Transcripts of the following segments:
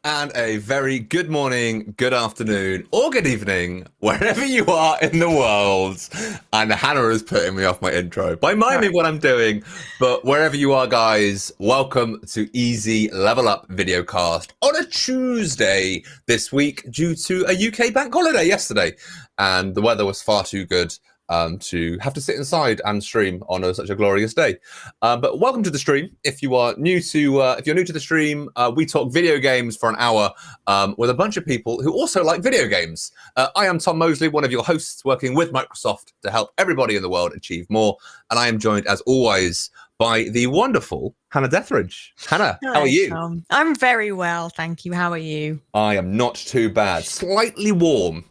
And a very good morning, good afternoon, or good evening, wherever you are in the world. And Hannah is putting me off my intro by miming what I'm doing. But wherever you are, guys, welcome to Easy Level Up Videocast on a Tuesday this week due to a UK bank holiday yesterday. And the weather was far too good to have to sit inside and stream on such a glorious day. But welcome to the stream. If you are new to, if you're new to the stream, we talk video games for an hour with a bunch of people who also like video games. I am Tom Mosley, one of your hosts, working with Microsoft to help everybody in the world achieve more. And I am joined, as always, by the wonderful Hannah Detheridge. Hannah, Hello, how are you? Tom. I'm very well, thank you. How are you? I am not too bad. Slightly warm.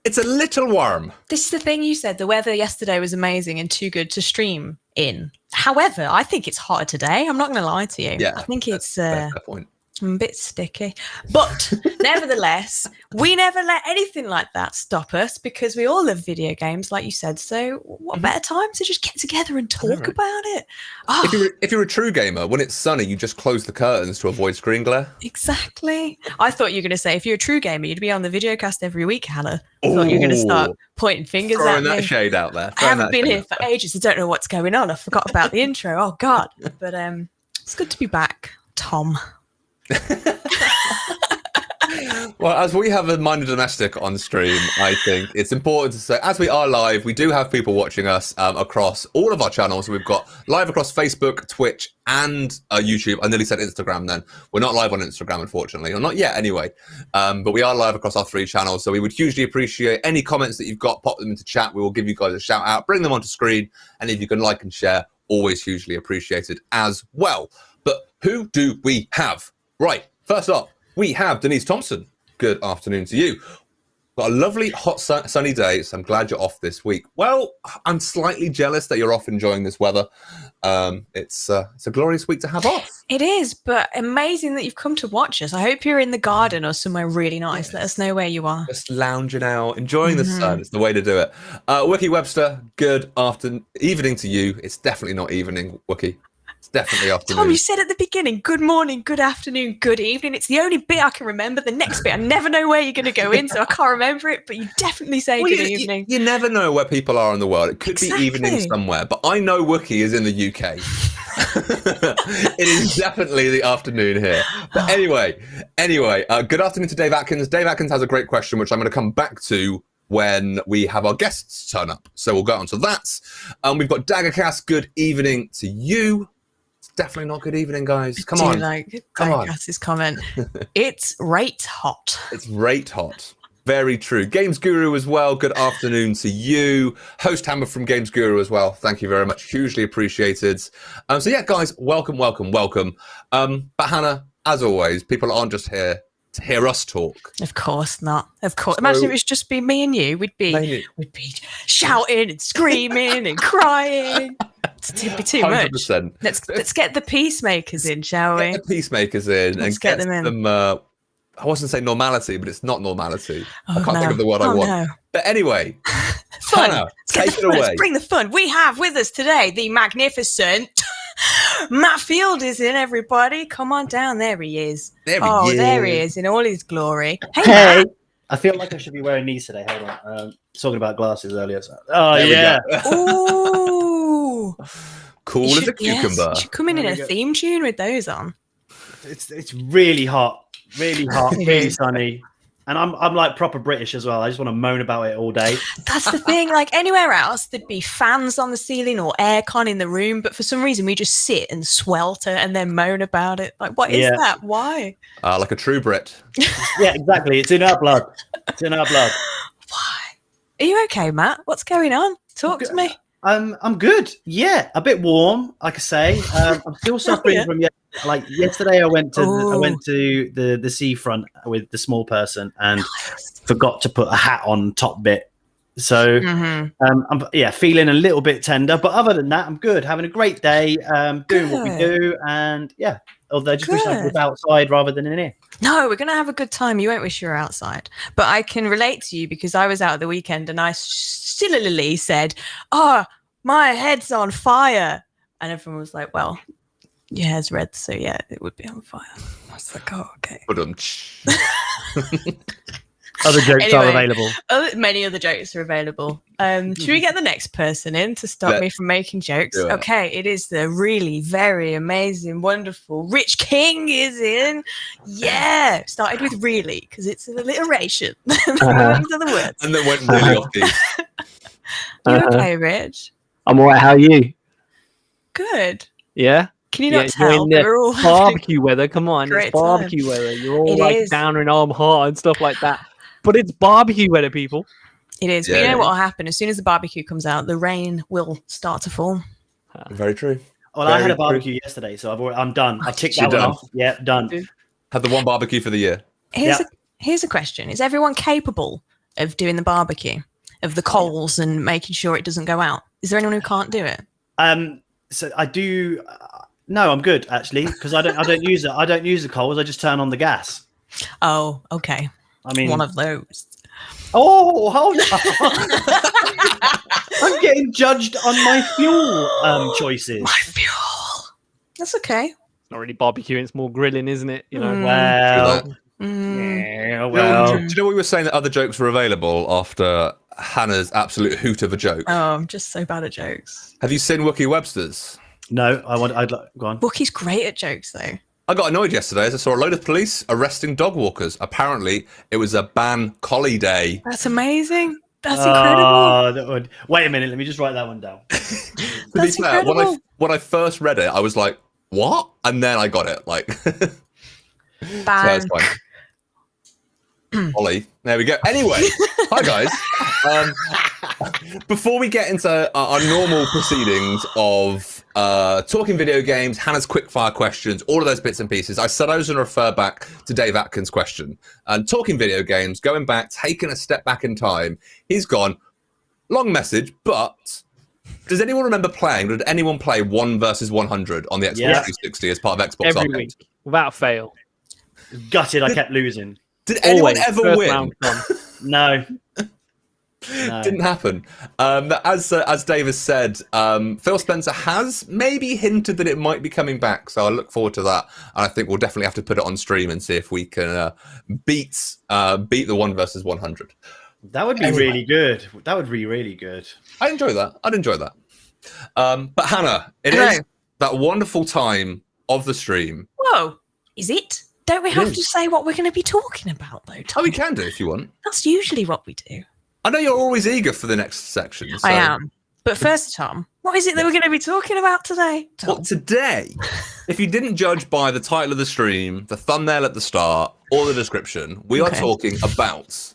It's a little warm. This is the thing you said. The weather yesterday was amazing and too good to stream in. However, I think it's hotter today. I'm not going to lie to you. Yeah, I think it's fair point. a bit sticky. But nevertheless, we never let anything like that stop us because we all love video games, like you said. So what better time to just get together and talk about it? Oh, If you're a true gamer, when it's sunny, you just close the curtains to avoid screen glare. exactly. I thought you were going to say, if you're a true gamer, you'd be on the videocast every week, Hannah. I thought you were going to start pointing fingers at Throwing me. that shade out there. I haven't been here for ages. I don't know what's going on. I forgot about the intro. Oh, God. But it's good to be back, Tom. Well, as we have a minor domestic on stream, I think it's important to say, as we are live, we do have people watching us across all of our channels. We've got live across Facebook, Twitch, and YouTube. I nearly said Instagram then. We're not live on Instagram, unfortunately, or not yet anyway. But we are live across our 3 channels. So we would hugely appreciate any comments that you've got. Pop them into chat. We will give you guys a shout out, bring them onto screen. And if you can like and share, always hugely appreciated as well. But who do we have? Right, first up, we have Denise Thompson. Good afternoon to you. Got a lovely, hot, sunny day, so I'm glad you're off this week. Well, I'm slightly jealous that you're off enjoying this weather. It's a glorious week to have off. It is, but amazing that you've come to watch us. I hope you're in the garden or somewhere really nice. Yes. Let us know where you are. Just lounging out, enjoying the sun. It's the way to do it. Wookie Webster, good evening to you. It's definitely not evening, Wookie. It's definitely afternoon. Tom, you said at the beginning, good morning, good afternoon, good evening. It's the only bit I can remember. The next bit, I never know where you're going to go in, so I can't remember it, but you definitely say good evening. You never know where people are in the world. It could be evening somewhere, but I know Wookie is in the UK. It is definitely the afternoon here. But anyway, good afternoon to Dave Atkins. Dave Atkins has a great question, which I'm going to come back to when we have our guests turn up. So we'll go on to that. We've got Daggercast. Good evening to you. Definitely not good evening, guys. Come on. Come on. His comment. It's rate hot. It's rate hot. Very true. Games Guru as well. Good afternoon to you. Host Hammer from Games Guru as well. Thank you very much. Hugely appreciated. So yeah, guys, welcome. But Hannah, as always, people aren't just here to hear us talk. Of course not. Of course. Imagine if it was just be me and you. We'd be shouting and screaming and crying. It'd be too 100%. much. Let's get the peacemakers in, shall we? Get the peacemakers in. Let's get them in. I wasn't saying normality, but it's not normality. I can't think of the word I want. No. But anyway, fun. Hannah, Take it away. Let's bring the fun. We have with us today the magnificent Matt Field is in, everybody. Come on down. There he is. There he is in all his glory. Hey, Matt. I feel like I should be wearing these today. Hold on. Talking about glasses earlier. So. Oh, yeah. Ooh. Cool as a cucumber. Yes, you should come in a theme tune with those on. It's really hot. Really sunny. And I'm like proper British as well. I just want to moan about it all day. That's the thing. Like anywhere else, there'd be fans on the ceiling or aircon in the room. But for some reason, we just sit and swelter and then moan about it. Like, what is that? Why? Like a true Brit. Yeah, exactly. It's in our blood. Why? Are you okay, Matt? What's going on? Talk to me. I'm good. Yeah, a bit warm, like I say. I'm still suffering from yesterday. I went to the seafront with the small person and forgot to put a hat on top bit. So I'm feeling a little bit tender, but other than that, I'm good. Having a great day, doing what we do, and although I just wish I was outside rather than in here. No, we're going to have a good time. You won't wish you were outside. But I can relate to you because I was out at the weekend and I silly said, "Oh, my head's on fire." And everyone was like, "Well, Your hair's red, so yeah, it would be on fire. I was like, oh, okay. Other jokes Anyway. are available. Many other jokes are available. Should we get the next person in to stop me from making jokes? Yeah. Okay, it is the really very amazing, wonderful Rich King is in. Yeah, started with really because it's an alliteration. Those are the words. And then went really off key. You okay, Rich? I'm all right. How are you? Good. Yeah. Can you not you're tell? in the We're all barbecue weather. Come on, Great it's barbecue weather. You're all It like is. down in arm hot and stuff like that. But it's barbecue weather, people. It is. Yeah, But you know it what will happen? As soon as the barbecue comes out, the rain will start to fall. Very true. Well, I had Very a barbecue yesterday, so I'm done. I've ticked You're that one done. off. Yeah, done. Had the one barbecue for the year. Here's a question. Is everyone capable of doing the barbecue, of the coals and making sure it doesn't go out? Is there anyone who can't do it? So I do. No, I'm good actually because I don't use it. I don't use the coals. I just turn on the gas. Oh, okay. I mean, One of those. oh, hold on. I'm getting judged on my fuel choices. My fuel. That's okay. It's not really barbecuing; it's more grilling, isn't it? You know. Well, Mm. yeah, well. Do you know we were saying that other jokes were available after Hannah's absolute hoot of a joke? Oh, I'm just so bad at jokes. Have you seen Wookie Webster's? No, I'd like go on. Wookie's great at jokes, though. I got annoyed yesterday as I saw a load of police arresting dog walkers. Apparently, it was a ban collie day. That's amazing. That's incredible. Wait a minute. Let me just write that one down. To be That's fair, incredible. when I first read it, I was like, "What?" And then I got it. Like, so Ban. that's fine. Ollie, there we go. Anyway, hi guys. Before we get into our normal proceedings of talking video games, Hannah's quickfire questions, all of those bits and pieces, I said I was going to refer back to Dave Atkins' question. And talking video games, going back, taking a step back in time, he's gone, long message, but does anyone remember playing, did anyone play 1 versus 100 on the Xbox 360 as part of Xbox Every Arcade? week, without fail. Gutted. I kept losing. Did anyone Always. ever First win? round gone. No. Didn't happen. As Davis said, Phil Spencer has maybe hinted that it might be coming back, so I look forward to that. And I think we'll definitely have to put it on stream and see if we can beat the 1 versus 100. That would be really good. That would be really good. I'd enjoy that. But Hannah, it is that wonderful time of the stream. Whoa. Is it? Don't we have is. to say what we're going to be talking about, though, Tom? Oh, we can do if you want. That's usually what we do. I know you're always eager for the next section. So. I am. But first, Tom, what is it that we're going to be talking about today? Tom? Well, today, if you didn't judge by the title of the stream, the thumbnail at the start, or the description, we are talking about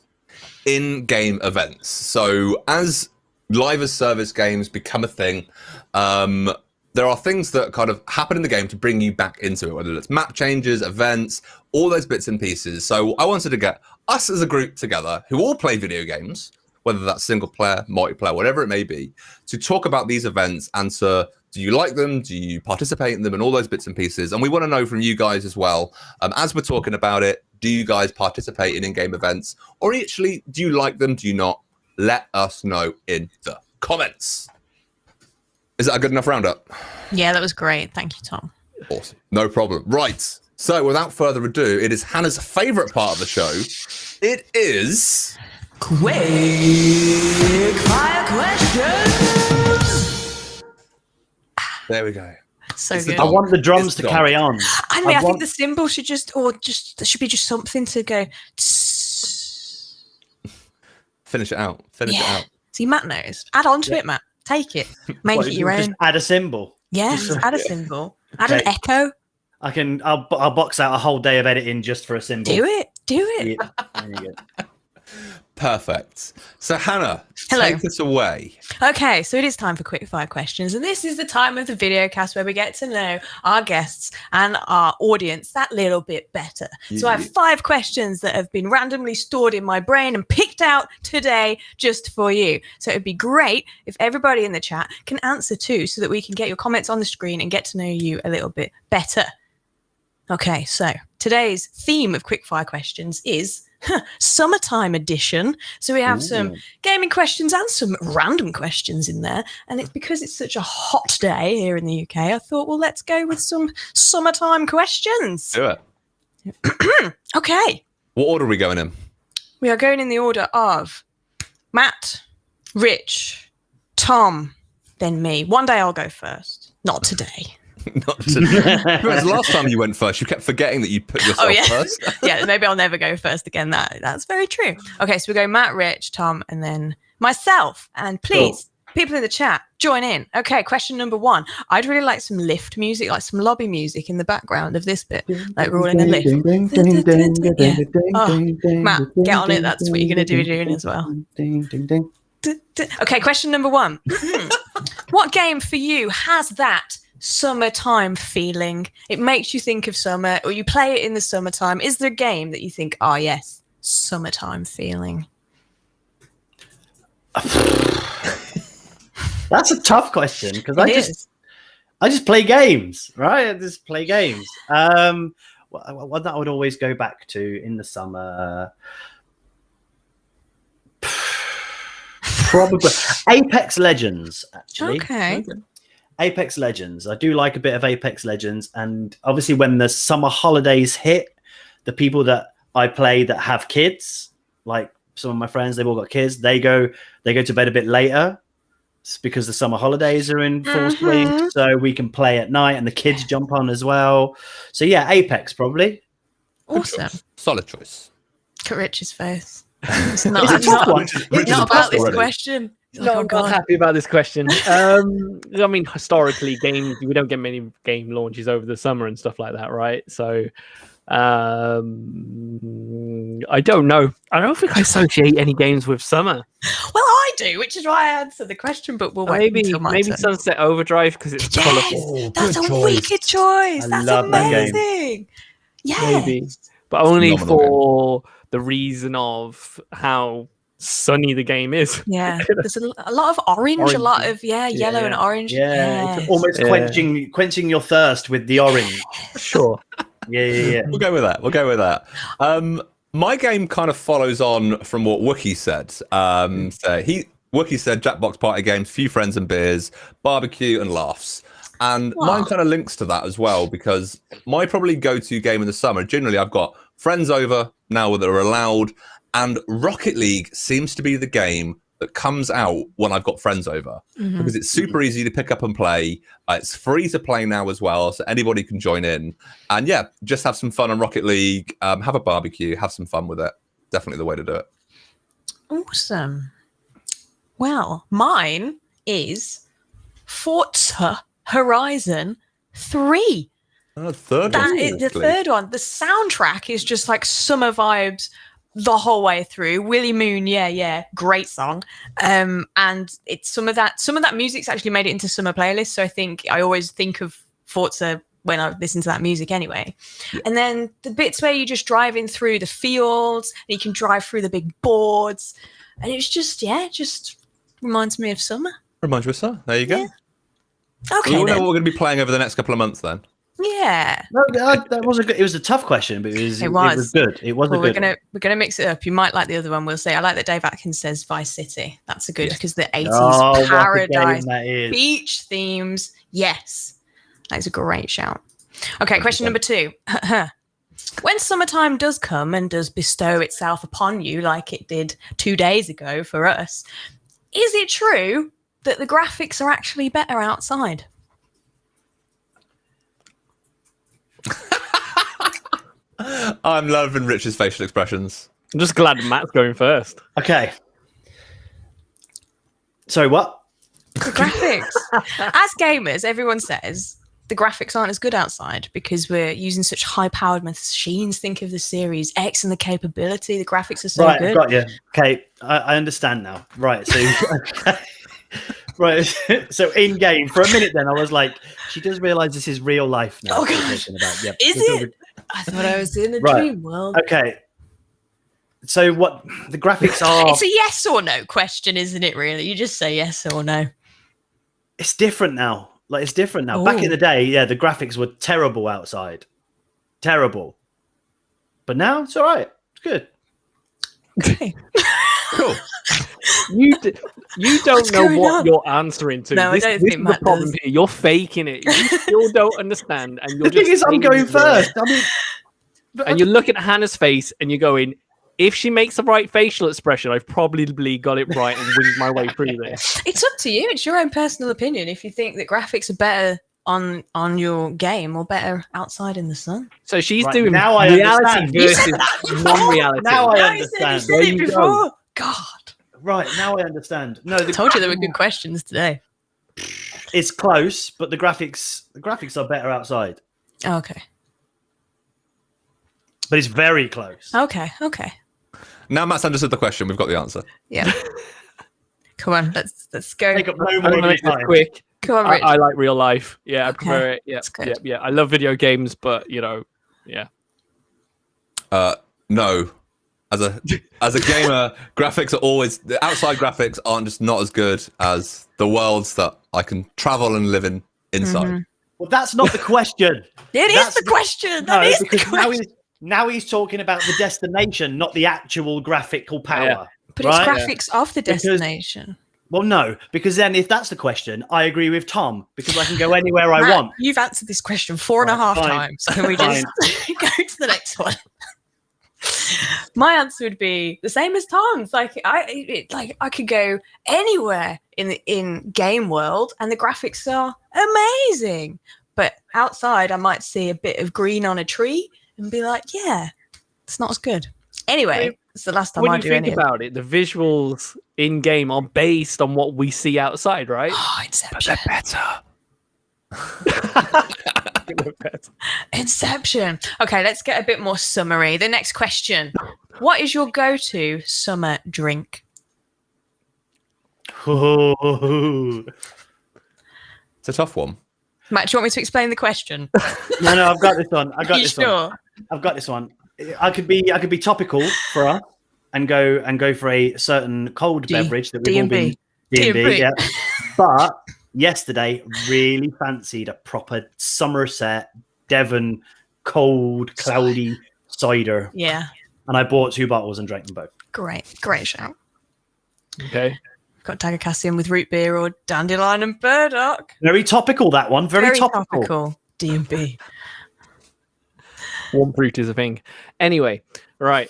in-game events. So as live as service games become a thing, there are things that kind of happen in the game to bring you back into it, whether it's map changes, events, all those bits and pieces. So I wanted to get us as a group together who all play video games, whether that's single player, multiplayer, whatever it may be, to talk about these events and to, do you like them? Do you participate in them and all those bits and pieces? And we want to know from you guys as well, as we're talking about it, do you guys participate in in-game events? Or actually, do you like them? Do you not? Let us know in the comments. Is that a good enough roundup? Yeah, that was great. Thank you, Tom. Awesome. No problem. Right. So without further ado, it is Hannah's favourite part of the show. It is... Quick fire questions. There we go. So It's the good. I want the drums It's to gone. carry on. I mean, I think want- the cymbal should there should be just something to go. Finish it out. Finish it Yeah. out. See, Matt knows. Add on to it, Matt. Take it. Make What, it your just own. add a symbol. Yeah, just- add a cymbal. Add an Okay. echo. I'll box out a whole day of editing just for a symbol. Do it. Do it. Yeah, there you go. Perfect. So Hannah, Hello. take us away. Okay, so it is time for quick fire questions, and this is the time of the video cast where we get to know our guests and our audience that little bit better. So I have 5 questions that have been randomly stored in my brain and picked out today just for you. So it'd be great if everybody in the chat can answer too, so that we can get your comments on the screen and get to know you a little bit better. Okay, so today's theme of quick fire questions is summertime edition. So we have some gaming questions and some random questions in there. And it's because it's such a hot day here in the UK, I thought, well, let's go with some summertime questions. Do it. Okay. What order are we going in? We are going in the order of Matt, Rich, Tom, then me. One day I'll go first. Not today. Not to, last time you went first, you kept forgetting that you put yourself first. Yeah, maybe I'll never go first again. That's very true. Okay, so we go Matt, Rich, Tom, and then myself. And please, people in the chat, join in. Okay, question number 1. I'd really like some lift music, like some lobby music in the background of this bit, like we're all in a lift. Matt, get on it. That's what you're going to be doing as well. Okay, question number 1. What game for you has that summertime feeling? It makes you think of summer, or you play it in the summertime. Is there a game that you think, oh yes, summertime feeling? That's a tough question because I just play games, right? I just play games. What that I would always go back to in the summer. Probably Apex Legends, actually. Okay. Apex Legends. I do like a bit of Apex Legends, and obviously when the summer holidays hit, the people that I play that have kids, like some of my friends, they've all got kids. They go to bed a bit later. It's because the summer holidays are in full swing, so we can play at night, and the kids jump on as well. So yeah, Apex probably. Awesome. Solid choice. Look at Rich's face. It's not, It's a tough one. it's not about this question. No, I'm not happy about this question. I mean, historically, we don't get many game launches over the summer and stuff like that, right? So, I don't know. I don't think I associate any games with summer. Well, I do, which is why I answered the question. But we'll wait until my turn. Sunset Overdrive because it's colourful. That's a wicked choice. That's amazing. Yeah, maybe, but only for the reason of how sunny the game is. Yeah, there's a lot of orange, a lot of yellow and orange. Yeah, it's almost quenching your thirst with the orange. Sure. Yeah. We'll go with that. My game kind of follows on from what Wookie said. Wookie said Jackbox party games, few friends and beers, barbecue and laughs. And mine kind of links to that as well, because my probably go-to game in the summer, generally I've got friends over now that are allowed, and Rocket League seems to be the game that comes out when I've got friends over, because it's super easy to pick up and play. It's free to play now as well, so anybody can join in. And yeah, just have some fun on Rocket League, have a barbecue, have some fun with it. Definitely the way to do it. Awesome. Well, mine is Forza Horizon 3. Oh, the third one. The soundtrack is just like summer vibes the whole way through. Willie Moon, great song. And it's some of that music's actually made it into summer playlists. So I think I always think of Forza when I listen to that music anyway. Yeah. And then the bits where you're just driving through the fields and you can drive through the big boards, and it's just reminds me of summer. Reminds you of summer. There you go. Yeah. Okay. We know what we're going to be playing over the next couple of months then. Yeah. No, that was it was a tough question, but it was good. It was a good. We're gonna mix it up. You might like the other one. We'll say I like that Dave Atkins says Vice City. That's a good because the 80s paradise beach themes. Yes, that's a great shout. Okay, question number 2. When summertime does come and does bestow itself upon you, like it did 2 days ago for us, is it true that the graphics are actually better outside? I'm loving Rich's facial expressions. I'm just glad Matt's going first. Okay. Sorry, what? The graphics. As gamers, everyone says the graphics aren't as good outside because we're using such high-powered machines. Think of the Series X and the capability. The graphics are so good. Right, got you. Okay, I understand now. Right, so... Right, so in game for a minute, then I was like, she does realize this is real life now. Oh gosh, is it? I thought I was in a dream world. Okay, so what the graphics are? It's a yes or no question, isn't it? Really, you just say yes or no. It's different now. Like it's different now. Back in the day, the graphics were terrible outside, terrible. But now it's all right. It's good. Okay. Cool. You don't What's know going what on? you're answering to. No, I this don't this think is the Matt problem does. here. You're faking it. You still don't understand, and you're The thing just is, I'm saying going the first. I mean, and you're looking at Hannah's face and you're going, if she makes the right facial expression, I've probably got it right and winged my way through this. It's up to you. It's your own personal opinion. If you think that graphics are better on your game or better outside in the sun. So she's Right, doing now I reality understand. You said versus that before. non-reality. Now I No, understand. you said There it you before. go. God. right now I understand. No, I told you there were good questions today. It's close, but the graphics are better outside. Okay. But it's very close. Okay. Now Matt's understood the question. We've got the answer. Yeah. Come on, let's go. Take up no I'm more gonna of your make this time. quick. Come on, Rich. I like real life. Yeah, I Okay, prefer it. Yeah, that's good. yeah. I love video games, but yeah. No. As a gamer, graphics are always the outside graphics aren't just not as good as the worlds that I can travel and live in inside. Mm-hmm. Well, that's not the question. It is That's the question. No, That is the because question. now he's talking about the destination, not the actual graphical power. Yeah. But right? it's graphics of the Because- destination. Well, no, because then if that's the question, I agree with Tom because I can go anywhere I Matt, want. You've answered this question 4.5 Right, fine. times. Can we just go to the next one? My answer would be the same as Tom's. I could go anywhere in game world, and the graphics are amazing. But outside, I might see a bit of green on a tree and be like, "Yeah, it's not as good." Anyway, it's the last time When I you do think any. about it, the visuals in game are based on what we see outside, right? Oh, Inception. Inception. Okay, let's get a bit more summary. The next question. What is your go-to summer drink? no, It's a tough one. Matt, do you want me to explain the question? I've got this one. You sure? I've got this one. I could be topical for us and go for a certain cold beverage that we've all been D&B. yeah. But yesterday, really fancied a proper Somerset Devon cold, cloudy cider, Yeah. and I bought 2 bottles and drank them both. Great shout. Okay. Got Dagger Cassian with root beer or dandelion and burdock. Very topical, that one. Very topical. D&B. Warm fruit is a thing. Anyway, right.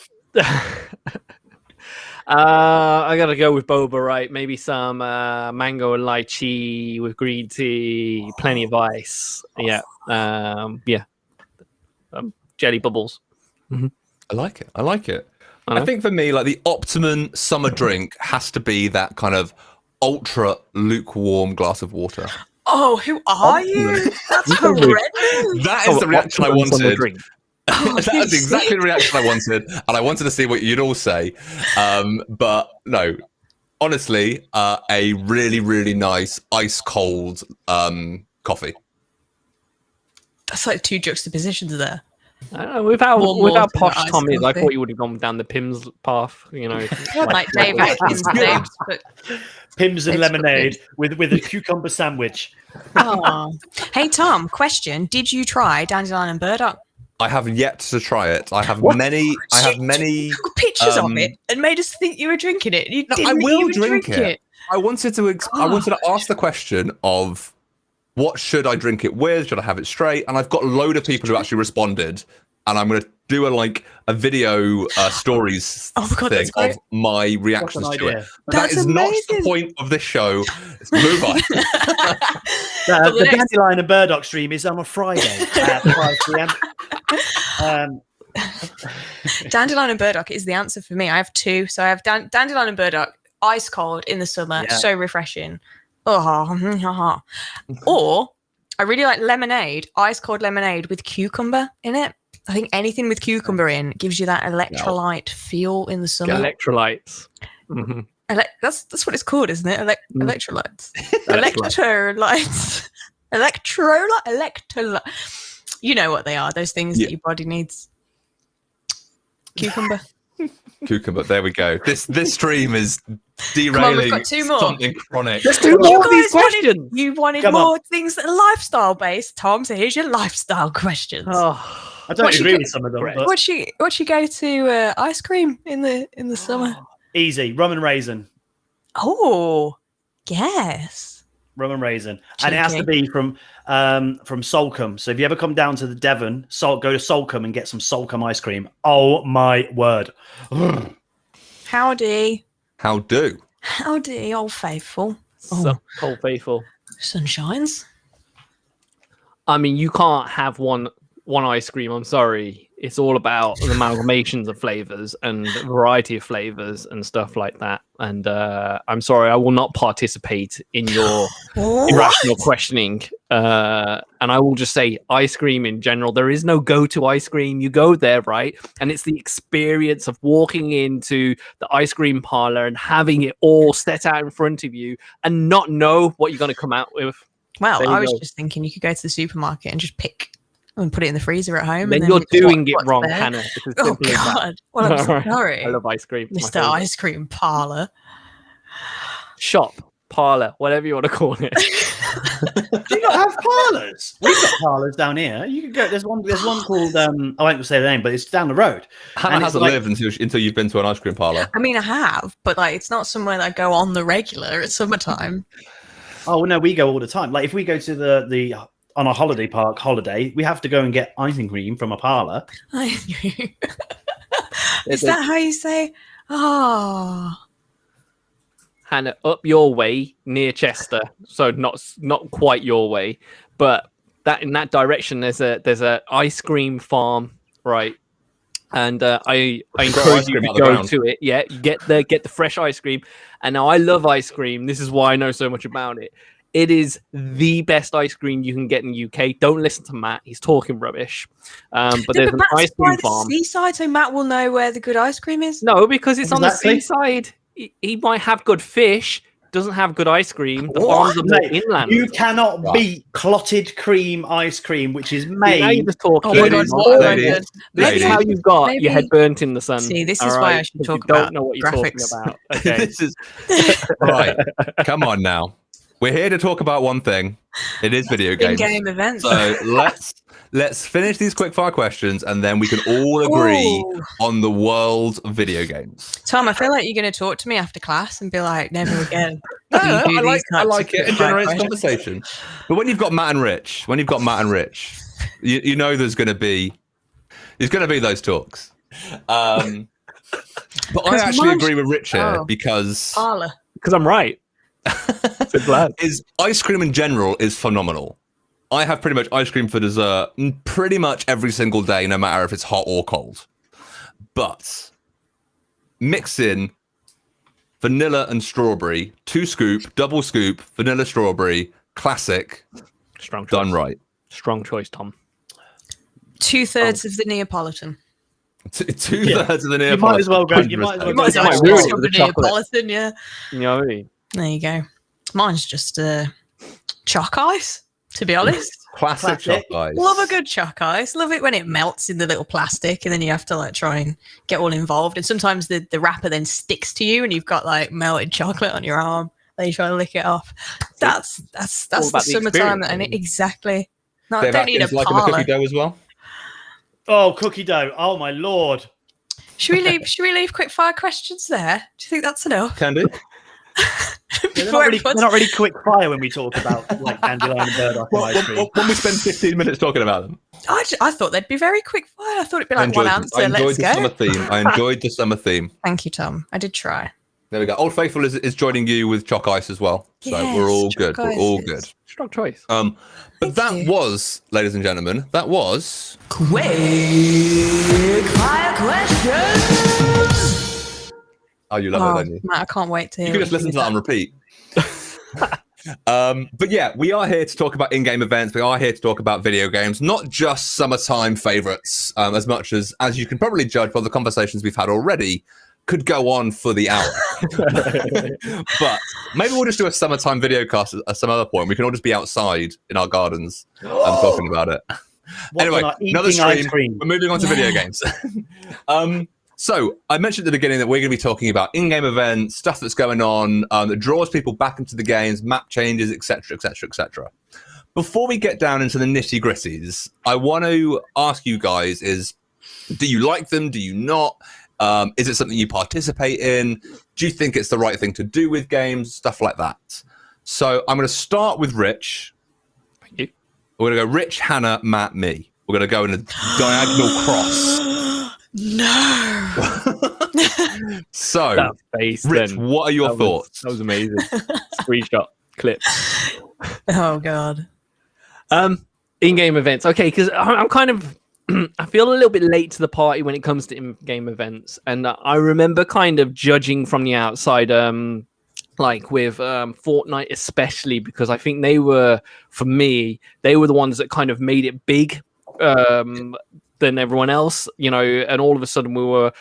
I gotta go with boba, right? Maybe some mango and lychee with green tea, plenty of ice. Yeah, jelly bubbles. I like it. I know. I think for me, like the optimum summer drink has to be that kind of ultra lukewarm glass of water. Oh, who are you? That's horrendous. That is the reaction I Optimum summer wanted. drink. That's exactly the reaction I wanted, and I wanted to see what you'd all say. But no, honestly, a really, really nice ice cold coffee. That's like 2 juxtapositions there. I don't know, with how More than posh ice Tom is, I coffee. thought you would have gone down the Pimm's path. Like Dave Atkins' names. But, Pims and It's lemonade with a cucumber sandwich. oh. Hey, Tom, question. Did you try dandelion and burdock? I have yet to try it. I have What? many. You took pictures of it and made us think you were drinking it. You No, I didn't will even drink drink it. I wanted to. I wanted to ask the question of what should I drink it with? Should I have it straight? And I've got a load of people who actually responded, and I'm going to do a video stories Oh my God, thing that's great. of my reactions What an to idea. it. But that That's is not the amazing. point of this show. Let's move on. But the The next- dandelion and burdock stream is on a Friday at 5 p.m. Dandelion and burdock is the answer for me. I have 2. So I have dandelion and burdock, ice cold in the summer, Yeah. so refreshing. Oh, or I really like lemonade, ice cold lemonade with cucumber in it. I think anything with cucumber in gives you that electrolyte feel in the summer. Electrolytes. Mm-hmm. That's what it's called, isn't it? Electrolytes. Electrolytes. Electrolytes. Electrolyte. You know what they are? Those things Yeah. that your body needs. Cucumber. Cucumber. There we go. This stream is Come on, derailing we've got 2 more. something chronic. Let's do You more of these guys wanted- questions. You wanted Come on. more things that are lifestyle based, Tom. So here's your lifestyle questions. Oh, I don't What you agree get- with some of them, Correct. but What you go to ice cream in the summer? easy. Rum and raisin. Oh, yes. Rum and raisin, and it has to Cheeky. be from Salcombe. So if you ever come down to the Devon, go to Salcombe and get some Salcombe ice cream. Oh my word! Howdy, How do? old faithful. So, Old Faithful. Sunshines. I mean, you can't have one ice cream. I'm sorry. It's all about the amalgamations of flavors and variety of flavors and stuff like that. And I'm sorry, I will not participate in your irrational questioning. And I will just say ice cream in general. There is no go-to ice cream. You go there, right? And it's the experience of walking into the ice cream parlor and having it all set out in front of you and not know what you're going to come out with. Well, There you I was go. just thinking you could go to the supermarket and just pick and put it in the freezer at home. Then and you're just doing it what's wrong, there. Hannah. It's as Oh simple as that. God! Well, I'm Alright. sorry, I love ice cream. It's my Mr. favourite. Ice Cream Parlor. Shop, parlor, whatever you want to call it. Do you not have parlours? We've got parlours down here. You can go. There's one called I won't say the name, but it's down the road. Hannah And it's hasn't like- lived until you've been to an ice cream parlor. I mean, I have, but like, it's not somewhere that I go on the regular at summertime. Oh no, we go all the time. Like if we go to the on a holiday park holiday, we have to go and get ice cream from a parlour. Is that how you say? Oh, Hannah, up your way near Chester, so not quite your way, but that in that direction there's a ice cream farm, right? And I encourage you to go to it. Yeah, you get the fresh ice cream. And now I love ice cream. This is why I know so much about it. It is the best ice cream you can get in the UK. Don't listen to Matt; he's talking rubbish. But there's an ice cream farm. Seaside, so Matt will know where the good ice cream is. No, because it's on the Exactly. seaside. He might have good fish, doesn't have good ice cream. The farms are more Mate, inland. you cannot Right. beat clotted cream ice cream, which is Now you're made. just talking. Oh my God, Ladies, what ladies, have I done? This ladies. is how you've got Maybe- your head burnt in the sun. See, this is all why I right? should Because talk you about don't know what you're graphics. talking about. Okay. This is right. Come on now. We're here to talk about one thing. It is video games. In-game events. So let's finish these quick fire questions, and then we can all agree Ooh. on the world of video games. Tom, I feel like you're going to talk to me after class and be like, "Never again." No, Do you do I these types like of it. It quick fire generates questions? conversation. But when you've got Matt and Rich, you know there's going to be those talks. But I actually mine's- agree with Rich here Oh. because Parlor. Because I'm right. So glad. is ice cream in general is phenomenal. I have pretty much ice cream for dessert pretty much every single day, no matter if it's hot or cold. But mix in vanilla and strawberry, 2 scoop, double scoop, vanilla strawberry, classic, Strong choice. done right. Strong choice, Tom. 2/3 of the Neapolitan. Two-thirds of the You might as well go. You might as well You go. might down as the well road. ruin it with the Neapolitan, yeah. You know what I mean? There you go. Mine's just chalk ice, to be honest. Classic Classic. choc ice. Love a good chalk ice. Love it when it melts in the little plastic and then you have to like try and get all involved. And sometimes the wrapper then sticks to you and you've got like melted chocolate on your arm. Then you try to lick it off. That's all the about the summertime that I experience. need. Exactly. No, I Dave don't need a Atkins like a parlor. cookie dough as well. Oh, cookie dough. Oh my lord. Should we leave quick fire questions there? Do you think that's enough? Can do. They're Before everyone's- not really quick fire when we talk about like dandelion and burdock and ice cream. When we spend 15 minutes talking about them. I thought they'd be very quick fire. I thought it'd be like one answer. I enjoyed Let's the go. summer theme. I enjoyed the summer theme. Thank you, Tom. I did try. There we go. Old Faithful is joining you with choc ice as well. So Yes, we're all choc good. We're all ice good. is- Strong choice. But Thank that you. was, ladies and gentlemen, that was Quick fire questions. Oh, you love it, don't you? Matt, I can't wait to hear You can just what listen to that on repeat. But yeah, we are here to talk about in-game events. We are here to talk about video games, not just summertime favorites, as much as you can probably judge by the conversations we've had already, could go on for the hour. But maybe we'll just do a summertime video cast at some other point. We can all just be outside in our gardens talking about it. Anyway, another stream. We're moving on to video games. So I mentioned at the beginning that we're going to be talking about in-game events, stuff that's going on that draws people back into the games, map changes, etc., etc., etc. before we get down into the nitty gritties, I want to ask you guys: do you like them? Do you not? Is it something you participate in? Do you think it's the right thing to do with games? Stuff like that. So I'm going to start with Rich. Thank you. We're going to go Rich, Hannah, Matt, me. We're going to go in a diagonal cross. No. So, That face, Rich, then. what are your thoughts? That was amazing. Screenshot clip. Oh God. In-game events. Okay, because I'm kind of I feel a little bit late to the party when it comes to in-game events, and I remember kind of judging from the outside, like with Fortnite especially, because I think they were, for me, they were the ones that kind of made it big than everyone else, you know, and all of a sudden we were.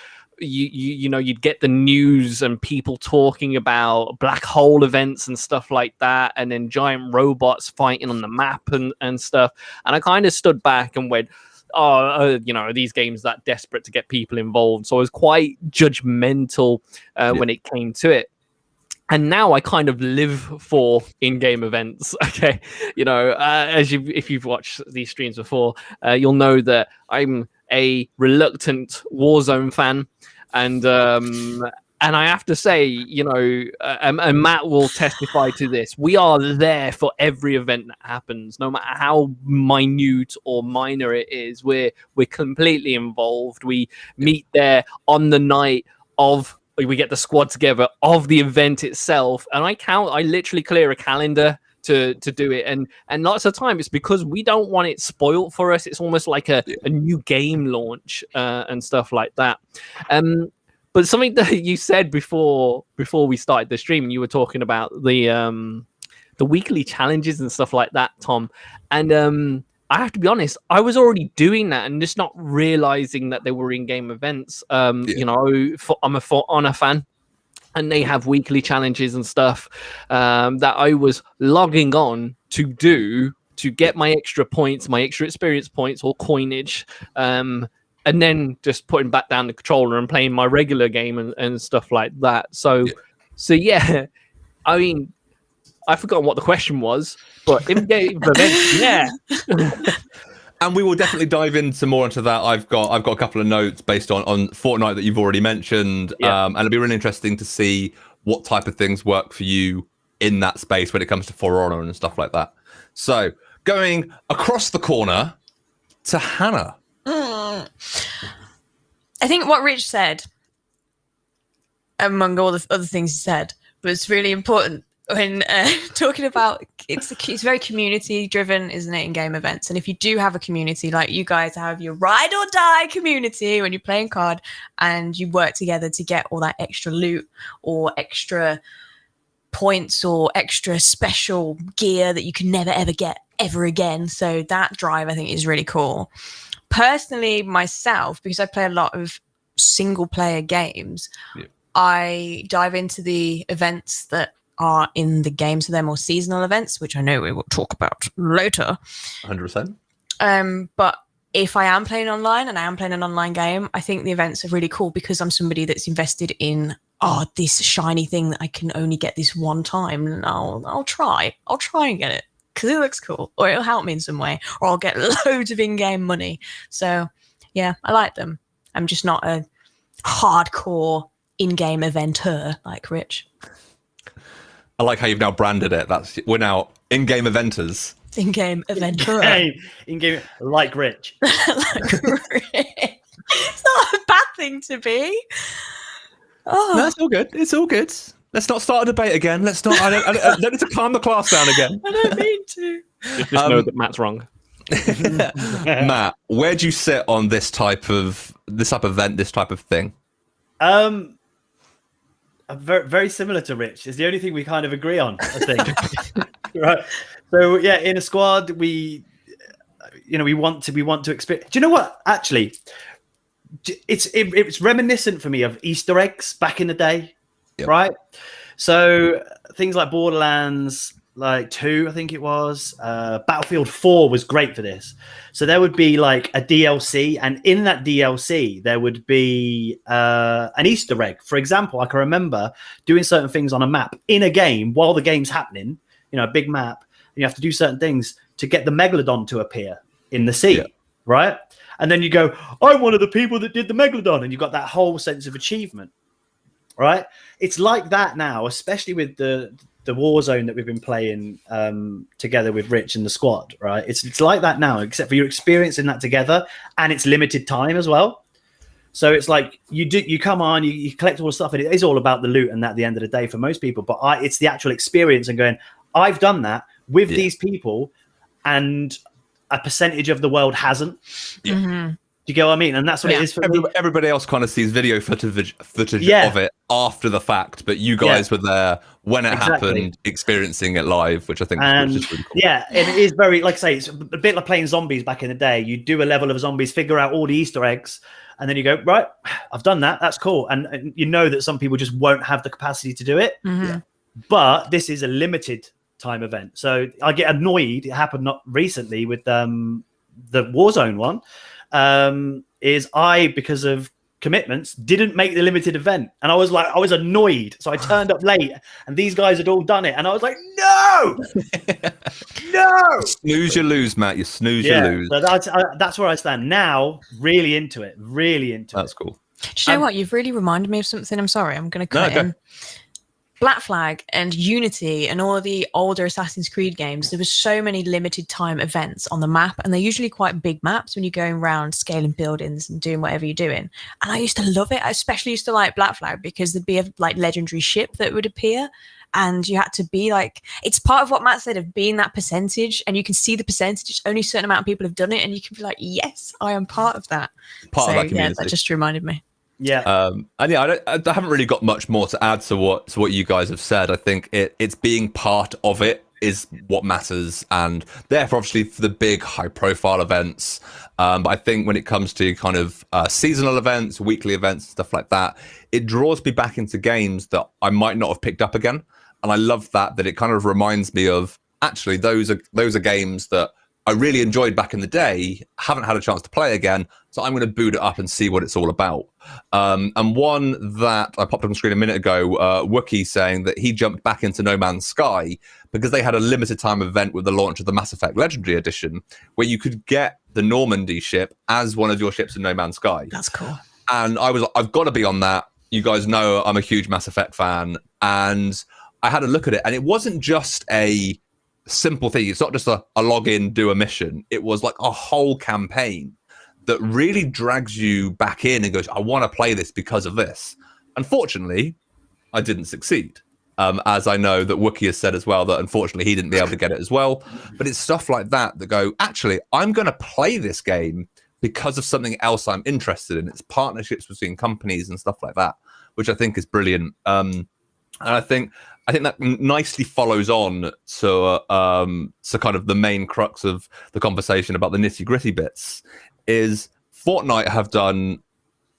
You know, you'd get the news and people talking about black hole events and stuff like that, and then giant robots fighting on the map and stuff. And I kind of stood back and went, you know, are these games that desperate to get people involved? So I was quite judgmental when it came to it. And now I kind of live for in-game events. Okay, you know, if you've watched these streams before, you'll know that I'm a reluctant Warzone fan, and I have to say, you know, and Matt will testify to this. We are there for every event that happens, no matter how minute or minor it is. We're completely involved. We meet there on the night of. We get the squad together of the event itself, and I literally clear a calendar to do it, and lots of time it's because we don't want it spoiled for us. It's almost like a new game launch and stuff like that. But something that you said before we started the stream, you were talking about the weekly challenges and stuff like that, Tom, and I have to be honest, I was already doing that and just not realizing that they were in-game events. You know, I'm a For Honor fan, and they have weekly challenges and stuff that I was logging on to do to get my extra points, my extra experience points or coinage, and then just putting back down the controller and playing my regular game and stuff like that. So yeah, I mean, I forgot what the question was, but in-game events, yeah. And we will definitely dive into more into that. I've got a couple of notes based on Fortnite that you've already mentioned, and it'll be really interesting to see what type of things work for you in that space when it comes to For Honor and stuff like that. So going across the corner to Hannah. I think what Rich said, among all the other things he said, was really important. When talking about it's very community driven, isn't it, in game events? And if you do have a community, like you guys have your ride or die community when you're playing COD, and you work together to get all that extra loot or extra points or extra special gear that you can never ever get ever again. So that drive, I think, is really cool. Personally, myself, because I play a lot of single player games, I dive into the events that are in the game, so they're more seasonal events, which I know we will talk about later. 100%. But if I am playing online and I am playing an online game, I think the events are really cool because I'm somebody that's invested in this shiny thing that I can only get this one time, and I'll try and get it because it looks cool, or it'll help me in some way, or I'll get loads of in-game money. So yeah, I like them. I'm just not a hardcore in-game eventer like Rich. I like how you've now branded it. We're now in-game eventers. In-game eventer. In-game, like Rich. Like Rich. It's not a bad thing to be. Oh. No, it's all good. It's all good. Let's not start a debate again. Let's not. I need to calm the class down again. I don't mean to. Just know that Matt's wrong. Matt, where do you sit on this type of event, this type of thing? Very, very similar to Rich. Is the only thing we kind of agree on, I think. Right. So yeah, in a squad, we want to experience. Do you know what? Actually, it's reminiscent for me of Easter eggs back in the day, right? So things like Borderlands, like 2, I think it was. Battlefield 4 was great for this. So there would be like a DLC, and in that DLC there would be an Easter egg. For example, I can remember doing certain things on a map in a game while the game's happening, a big map, and you have to do certain things. to get the megalodon to appear in the sea, right? And then you go, I'm one of the people that did the megalodon, and you've got that whole sense of achievement, right? It's like that now, especially with the Warzone that we've been playing together with Rich and the squad, right? It's like that now, except for you're experiencing that together, and it's limited time as well. So it's like you come on, you collect all the stuff, and it is all about the loot and that at the end of the day for most people. But it's the actual experience and going, I've done that with these people, and a percentage of the world hasn't. Yeah. Mm-hmm. Do you get what I mean? And that's what it is for me. Everybody else kind of sees video footage of it after the fact, but you guys were there when it happened, experiencing it live, which I think is just really cool. Yeah, and it is very, like I say, it's a bit like playing zombies back in the day. You do a level of zombies, figure out all the Easter eggs, and then you go, right, I've done that. That's cool. And you know that some people just won't have the capacity to do it. Mm-hmm. Yeah. But this is a limited time event. So I get annoyed. It happened not recently with the Warzone one. Because of commitments, didn't make the limited event. And I was annoyed. So I turned up late and these guys had all done it. And I was like, no, no. Snooze, you lose, Matt. You snooze, you lose. So that's where I stand now. Really into it. That's cool. Do you know what? You've really reminded me of something. I'm sorry. I'm going to cut in. Black Flag and Unity and all the older Assassin's Creed games, there was so many limited time events on the map, and they're usually quite big maps when you're going around scaling buildings and doing whatever you're doing. And I used to love it. I especially used to like Black Flag because there'd be a legendary ship that would appear, and you had to be it's part of what Matt said of being that percentage, and you can see the percentage. Only a certain amount of people have done it, and you can be like, yes, I am part of that. Part of that community. Yeah, that just reminded me. Yeah. And I haven't really got much more to add to what you guys have said. I think it's being part of it is what matters, and therefore obviously for the big high profile events. But I think when it comes to kind of seasonal events, weekly events, stuff like that, it draws me back into games that I might not have picked up again. And I love that it kind of reminds me of actually those are games that I really enjoyed back in the day, haven't had a chance to play again, so I'm going to boot it up and see what it's all about. And one that I popped on the screen a minute ago, Wookie saying that he jumped back into No Man's Sky because they had a limited time event with the launch of the Mass Effect Legendary Edition, where you could get the Normandy ship as one of your ships in No Man's Sky. That's cool. And I was like, I've got to be on that. You guys know I'm a huge Mass Effect fan. And I had a look at it, and it wasn't just a simple thing. It's not just a log in, do a mission. It was like a whole campaign that really drags you back in and goes, I want to play this because of this. Unfortunately, I didn't succeed. As I know that Wookie has said as well, that unfortunately he didn't be able to get it as well. But it's stuff like that go, actually, I'm going to play this game because of something else I'm interested in. It's partnerships between companies and stuff like that, which I think is brilliant. And I think that nicely follows on to kind of the main crux of the conversation about the nitty-gritty bits. Is Fortnite have done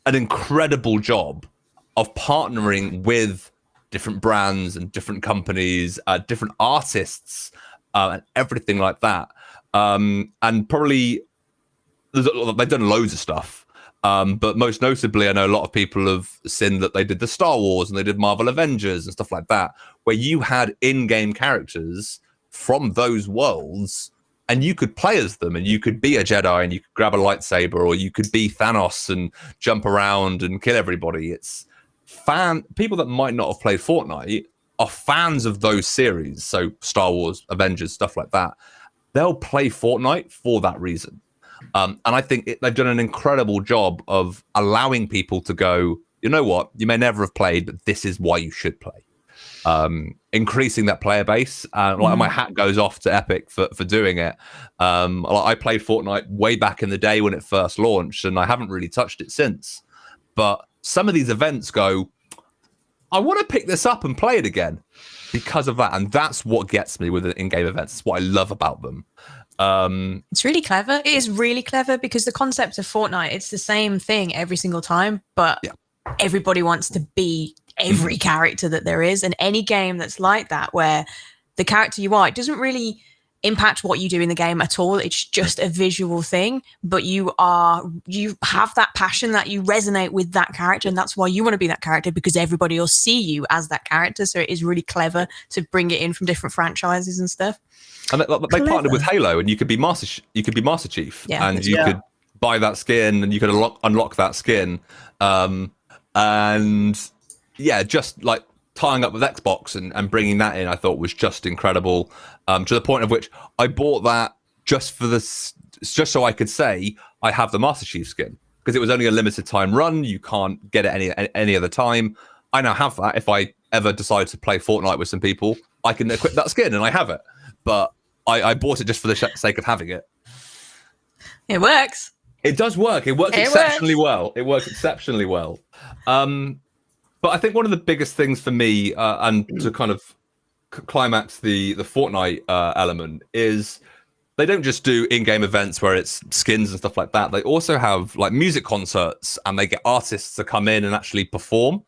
an incredible job of partnering with different brands and different companies, different artists, and everything like that. And probably they've done loads of stuff. But most notably, I know a lot of people have seen that they did the Star Wars and they did Marvel Avengers and stuff like that, where you had in-game characters from those worlds and you could play as them, and you could be a Jedi and you could grab a lightsaber, or you could be Thanos and jump around and kill everybody. It's people that might not have played Fortnite are fans of those series. So Star Wars, Avengers, stuff like that. They'll play Fortnite for that reason. And I think they've done an incredible job of allowing people to go, you know what, you may never have played, but this is why you should play. Increasing that player base. My hat goes off to Epic for doing it. I played Fortnite way back in the day when it first launched, and I haven't really touched it since. But some of these events go, I want to pick this up and play it again because of that. And that's what gets me with the in-game events. It's what I love about them. It's really clever. It is really clever because the concept of Fortnite, it's the same thing every single time, but everybody wants to be every character that there is. And any game that's like that, where the character you are, it impact what you do in the game at all. It's just a visual thing, but you have that passion that you resonate with that character, and that's why you want to be that character, because everybody will see you as that character. So it is really clever to bring it in from different franchises and stuff. And they partnered with Halo, and you could be Master Chief, and you could buy that skin, and you could unlock that skin, and yeah, just like tying up with Xbox and bringing that in, I thought was just incredible. To the point of which I bought that just so I could say I have the Master Chief skin, because it was only a limited time run. You can't get it any other time. I now have that. If I ever decide to play Fortnite with some people, I can equip that skin and I have it. But I bought it just for the sake of having it. It works. It does work. It works exceptionally well. It works exceptionally well. But I think one of the biggest things for me, and to kind of climax the Fortnite element, is they don't just do in-game events where it's skins and stuff like that. They also have like music concerts, and they get artists to come in and actually perform.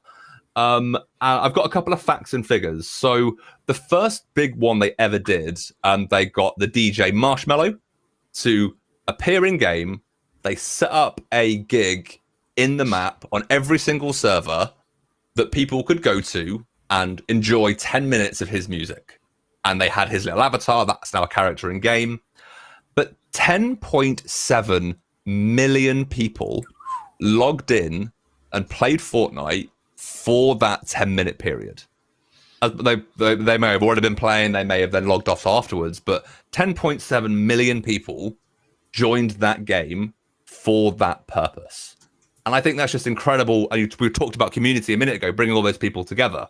And I've got a couple of facts and figures. So the first big one they ever did, they got the DJ Marshmello to appear in game. They set up a gig in the map on every single server that people could go to and enjoy 10 minutes of his music. And they had his little avatar. That's now a character in game. But 10.7 million people logged in and played Fortnite for that 10-minute period. They may have already been playing. They may have then logged off afterwards. But 10.7 million people joined that game for that purpose. And I think that's just incredible. And we talked about community a minute ago, bringing all those people together.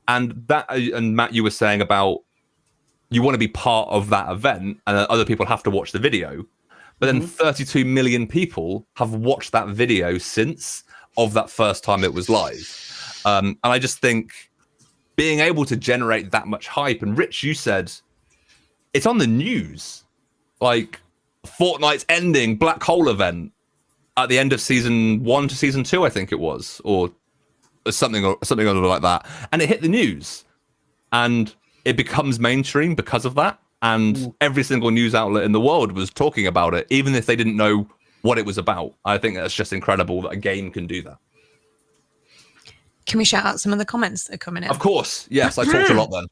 And Matt, you were saying about you want to be part of that event, and other people have to watch the video. But then 32 million people have watched that video since of that first time it was live. And I just think being able to generate that much hype, and Rich, you said it's on the news, like Fortnite's ending black hole event at the end of season 1 to season 2, I think it was, or something like that, and it hit the news, and it becomes mainstream because of that. And every single news outlet in the world was talking about it, even if they didn't know what it was about. I think that's just incredible that a game can do that. Can we shout out some of the comments that are coming in? Of course, yes. I talked a lot then.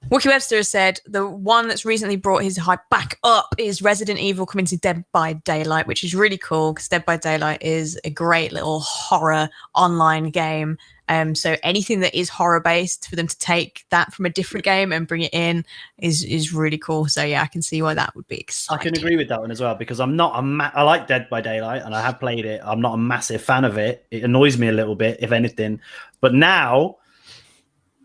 Wookie Webster has said the one that's recently brought his hype back up is Resident Evil coming to Dead by Daylight, which is really cool because Dead by Daylight is a great little horror online game. So anything that is horror based, for them to take that from a different game and bring it in is really cool. So yeah, I can see why that would be exciting. I can agree with that one as well, because I'm not I like Dead by Daylight and I have played it. I'm not a massive fan of it. It annoys me a little bit, if anything. But now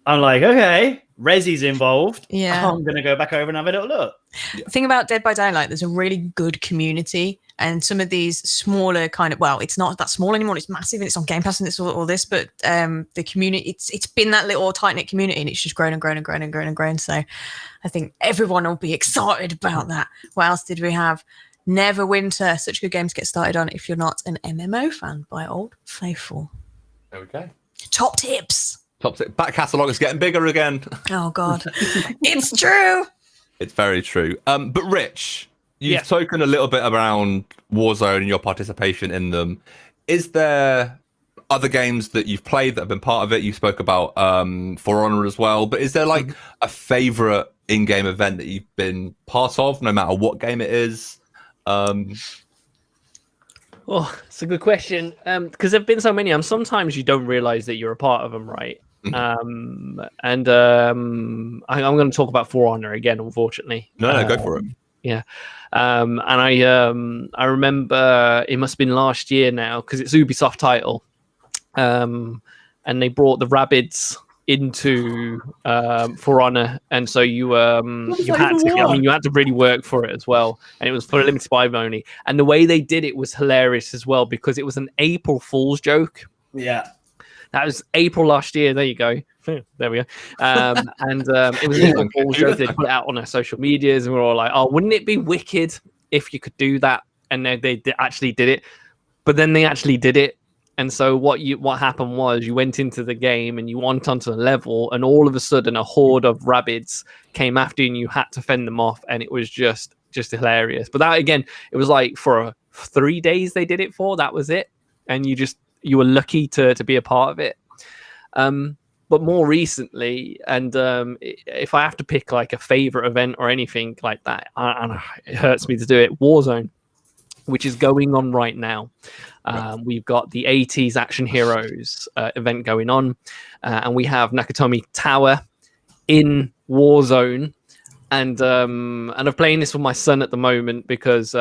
I'm like, okay, Resi's involved. Yeah, I'm going to go back over and have a little look. The thing about Dead by Daylight, there's a really good community, and some of these smaller kind of, well, it's not that small anymore. It's massive, and it's on Game Pass, and it's all this. But the community, it's been that little tight knit community, and it's just grown and grown and grown and grown and grown. So I think everyone will be excited about that. What else did we have? Neverwinter, such a good game to get started on if you're not an MMO fan, by Old Faithful. There we go. Top tips. Back catalogue is getting bigger again. Oh God, it's true. It's very true. But Rich, you've spoken a little bit around Warzone and your participation in them. Is there other games that you've played that have been part of it? You spoke about For Honor as well, but is there like a favorite in-game event that you've been part of, no matter what game it is? Oh, it's a good question. Because there've been so many, and sometimes you don't realize that you're a part of them, right? I'm going to talk about For Honor again, unfortunately. No, go for it. Yeah. And I remember it must have been last year now, because it's Ubisoft title. And they brought the Rabbids into For Honor, and so you had to really work for it as well, and it was for a limited time only. And the way they did it was hilarious as well, because it was an April Fool's joke. Yeah, that was April last year. There you go. There we go. It was an April Fool's joke. They put it out on their social medias, and we're all like, "Oh, wouldn't it be wicked if you could do that?" And they actually did it. But then they actually did it, And so what happened was you went into the game and you went onto the level, and all of a sudden a horde of rabbits came after you and you had to fend them off, and it was just hilarious. But that, again, it was like for 3 days they did it for. That was it. And you were lucky to be a part of it. But more recently, and if I have to pick like a favorite event or anything like that, and it hurts me to do it, Warzone, which is going on right now. We've got the 80s Action Heroes event going on, and we have Nakatomi Tower in Warzone. And I'm playing this with my son at the moment because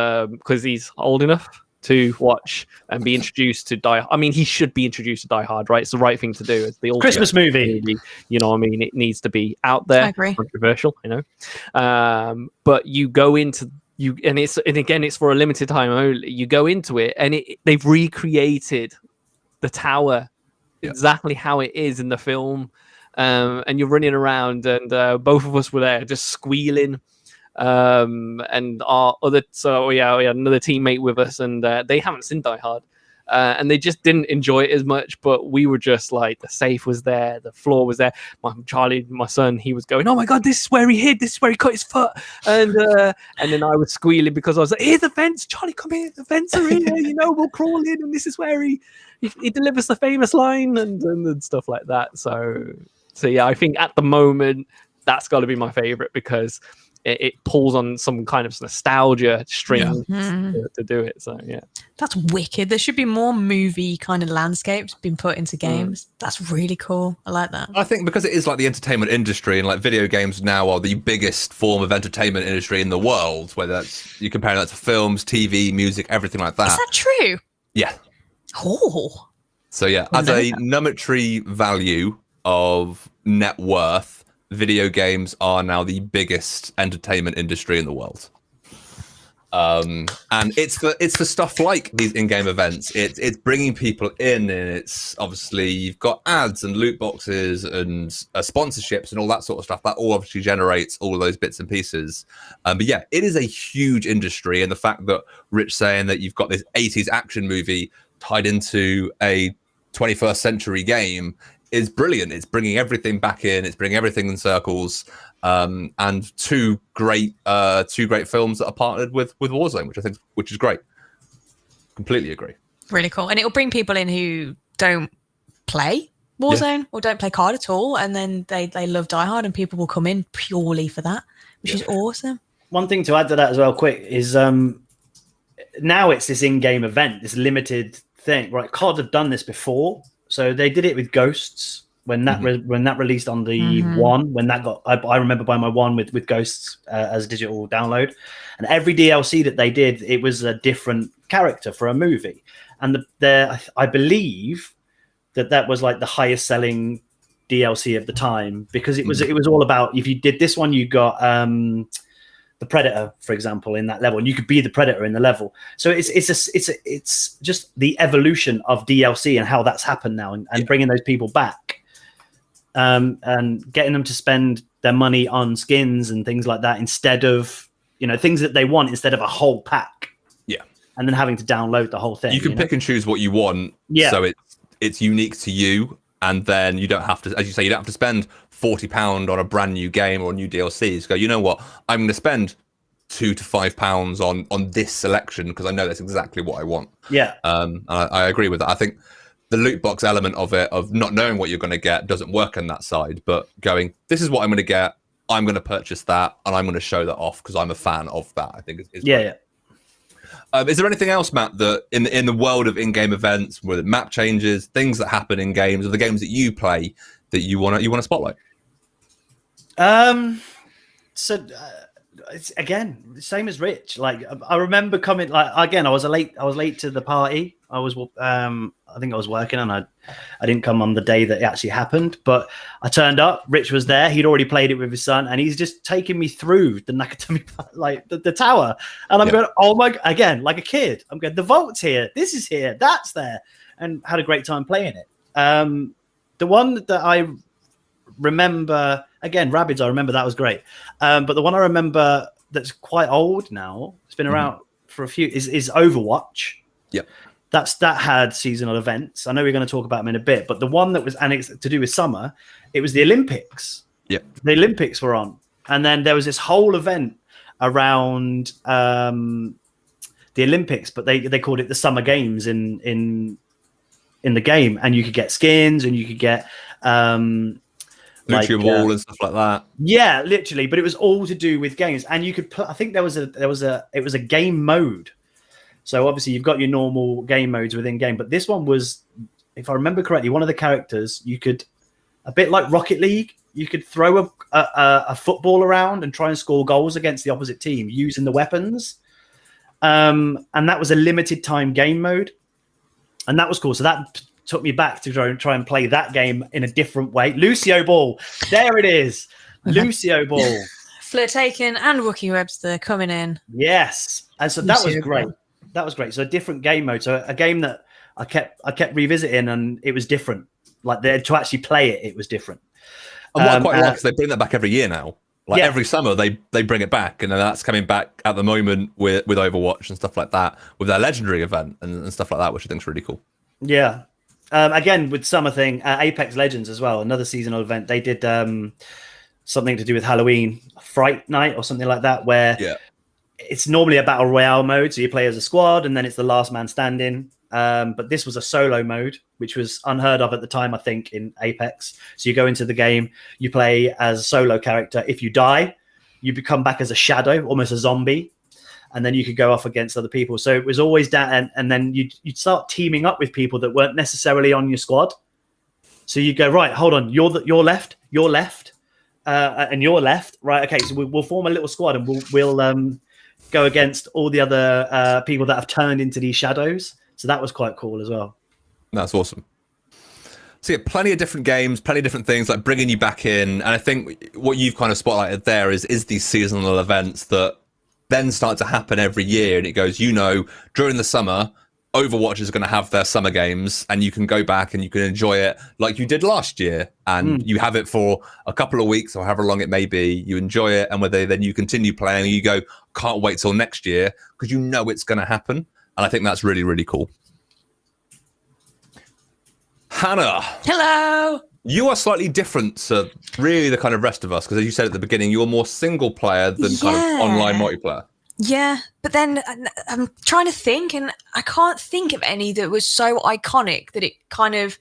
he's old enough to watch and be introduced to Die. I mean, he should be introduced to Die Hard, right? It's the right thing to do. It's the Christmas movie. You know what I mean? It needs to be out there. I agree. Controversial, you know. But you go into and again, it's for a limited time only. You go into it, and they've recreated the tower exactly how it is in the film. And you're running around, and both of us were there just squealing. And our we had another teammate with us, and they haven't seen Die Hard, and they just didn't enjoy it as much. But we were just like, the safe was there, the floor was there. Charlie, my son, he was going, "Oh my god, this is where he hid, this is where he cut his foot," and then I was squealing because I was like, "Here's the vents, Charlie, come here, the vents are here, you know, we'll crawl in, and this is where he delivers the famous line," and stuff like that. So yeah, I think at the moment that's got to be my favorite because it pulls on some kind of nostalgia string to do it. So yeah, that's wicked. There should be more movie kind of landscapes being put into games. That's really cool. I like that. I think because it is like the entertainment industry, and like video games now are the biggest form of entertainment industry in the world, whether that's you compare that to films, TV, music, everything like that. Is that true? Yeah. Oh. So yeah, as a monetary value of net worth, video games are now the biggest entertainment industry in the world. And it's for stuff like these in-game events. It's bringing people in, and it's obviously you've got ads and loot boxes and sponsorships and all that sort of stuff. That all obviously generates all of those bits and pieces. But yeah, it is a huge industry, and the fact that Rich saying that you've got this 80s action movie tied into a 21st century game is brilliant. It's bringing everything back in. It's bringing everything in circles. And two great films that are partnered with Warzone, which is great. Completely agree. Really cool, and it will bring people in who don't play Warzone or don't play COD at all, and then they love Die Hard, and people will come in purely for that, which is awesome. One thing to add to that as well, quick, is now it's this in-game event, this limited thing. Right, COD have done this before. So they did it with Ghosts when that when that released on the one. When that got, I remember buying my one with Ghosts as a digital download, and every DLC that they did, it was a different character for a movie. And I believe that was like the highest selling DLC of the time because it was all about if you did this one, you got the Predator, for example, in that level, and you could be the Predator in the level. So it's just the evolution of DLC and how that's happened now, and bringing those people back, and getting them to spend their money on skins and things like that instead of things that they want instead of a whole pack. Yeah, and then having to download the whole thing. You can pick and choose what you want. Yeah, so it's unique to you. And then you don't have to, as you say, you don't have to spend £40 on a brand new game or new DLC. So go, you know what? I'm going to spend £2 to £5 on this selection because I know that's exactly what I want. Yeah. And I agree with that. I think the loot box element of it, of not knowing what you're going to get, doesn't work on that side. But going, this is what I'm going to get. I'm going to purchase that, and I'm going to show that off because I'm a fan of that. I think is yeah. Yeah. Is there anything else, Matt, that in the world of in-game events, where the map changes, things that happen in games, or the games that you play, that you want to spotlight? So it's again same as Rich. Like I remember coming. Like again, I was late to the party. I was I think I was working, and I didn't come on the day that it actually happened. But I turned up. Rich was there. He'd already played it with his son, and he's just taking me through the Nakatomi, like the tower. And I'm going, oh my! Again, like a kid. I'm going, the vault's here. This is here. That's there, and had a great time playing it. The one that I remember, again, Rabbids. I remember that was great. But the one I remember that's quite old now. It's been around for a few. Is Overwatch. Yep. that had seasonal events. I know we're going to talk about them in a bit, but the one that was, and it's to do with summer, it was the Olympics. Yeah, the Olympics were on, and then there was this whole event around the Olympics, but they called it the Summer Games in the game, and you could get skins and you could get Lucha Ball and stuff like that. Yeah, literally, but it was all to do with games, and you could put. I think it was a game mode. So obviously you've got your normal game modes within game, but this one was, if I remember correctly, one of the characters you could, a bit like Rocket League, you could throw a football around and try and score goals against the opposite team using the weapons, and that was a limited time game mode, and that was cool. So that took me back to try and play that game in a different way. Lucio Ball, there it is, Lucio Ball. Flirtaken and Wookie Webster coming in. Yes, and so that was great. That was great. So a different game mode. So a game that I kept revisiting, and it was different. Like to actually play it, it was different. And what I quite like is they bring that back every year now. Like Yeah. every summer they bring it back, and then that's coming back at the moment with Overwatch and stuff like that, with their legendary event and stuff like that, which I think is really cool. Yeah. Again, with summer thing, Apex Legends as well, another seasonal event. They did something to do with Halloween, Fright Night or something like that, where it's normally a battle royale mode, so you play as a squad, and then it's the last man standing. But this was a solo mode, which was unheard of at the time, I think, in Apex. So you go into the game, you play as a solo character. If you die, you become back as a shadow, almost a zombie, and then you could go off against other people. So it was always that, and then you'd start teaming up with people that weren't necessarily on your squad. So you go, right, hold on, you're left, and you're left, right? Okay, so we'll form a little squad, and we'll go against all the other people that have turned into these shadows. So that was quite cool as well. That's awesome. So yeah, plenty of different games, plenty of different things, like bringing you back in. And I think what you've kind of spotlighted there is these seasonal events that then start to happen every year. And it goes, during the summer, Overwatch is going to have their summer games, and you can go back and you can enjoy it like you did last year. And you have it for a couple of weeks or however long it may be. You enjoy it, and then you continue playing, and you go, can't wait till next year, because you know it's going to happen. And I think that's really, really cool. Hannah. Hello. You are slightly different to really the kind of rest of us, because as you said at the beginning, you're more single player than kind of online multiplayer. Yeah, but then I'm trying to think, and I can't think of any that was so iconic that it kind of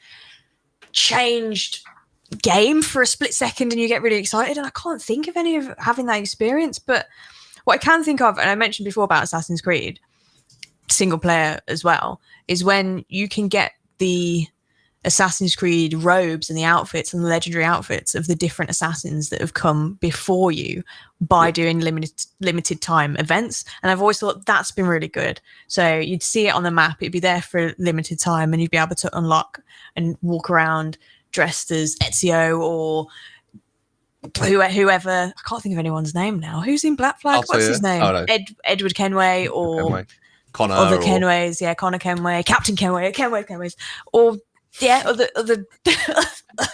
changed game for a split second and you get really excited. And I can't think of any of having that experience. But what I can think of, and I mentioned before about Assassin's Creed, single player as well, is when you can get the Assassin's Creed robes and the outfits and the legendary outfits of the different assassins that have come before you by doing limited time events. And I've always thought that's been really good. So you'd see it on the map, it'd be there for a limited time, and you'd be able to unlock and walk around dressed as Ezio or whoever. I can't think of anyone's name now. Who's in Black Flag? What's his name? Oh, no. Edward Kenway or Connor. Other Kenways. Yeah, Connor Kenway, Captain Kenway, Kenways. Or other other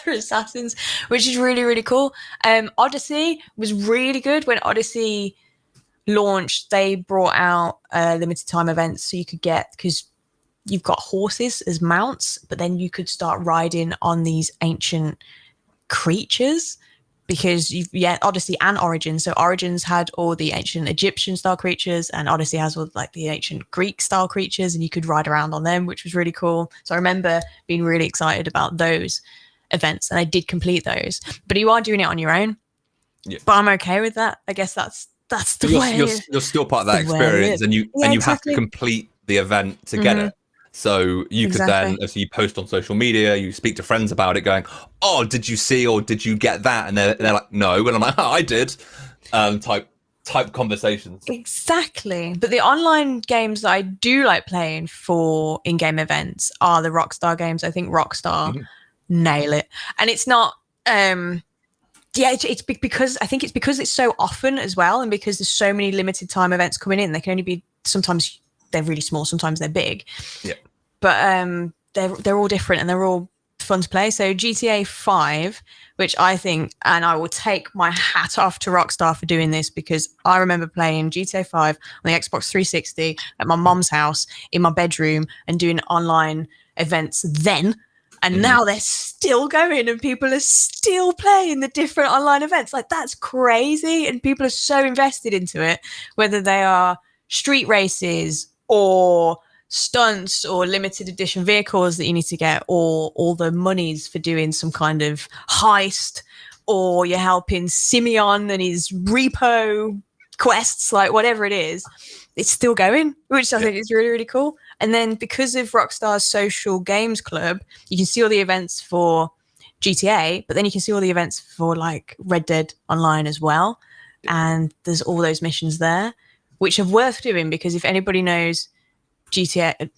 assassins, which is really, really cool. Odyssey was really good. When Odyssey launched, they brought out limited time events, so you could get, because you've got horses as mounts, but then you could start riding on these ancient creatures, because Odyssey and Origins. So Origins had all the ancient Egyptian style creatures, and Odyssey has all like the ancient Greek style creatures, and you could ride around on them, which was really cool. So I remember being really excited about those events, and I did complete those. But you are doing it on your own. Yeah. But I'm okay with that. I guess that's the way. You're still part of that experience, and you have to complete the event to get it. So you could then, as you post on social media, you speak to friends about it, going, "Oh, did you see or did you get that?" And they're like, "No," and I'm like, "Oh, I did." Type conversations. Exactly. But the online games that I do like playing for in-game events are the Rockstar games. I think Rockstar nail it, and it's not. It's because I think it's because it's so often as well, and because there's so many limited time events coming in. They can only be, sometimes they're really small, sometimes they're big. Yeah. But they're all different, and they're all fun to play. So GTA 5, which I think, and I will take my hat off to Rockstar for doing this, because I remember playing GTA 5 on the Xbox 360 at my mom's house in my bedroom and doing online events then. And now they're still going and people are still playing the different online events. Like, that's crazy. And people are so invested into it, whether they are street races or stunts or limited edition vehicles that you need to get, or all the monies for doing some kind of heist, or you're helping Simeon and his repo quests, like whatever it is, it's still going, which I think is really, really cool. And then because of Rockstar's social games club, you can see all the events for GTA, but then you can see all the events for like Red Dead Online as well. And there's all those missions there, which are worth doing, because if anybody knows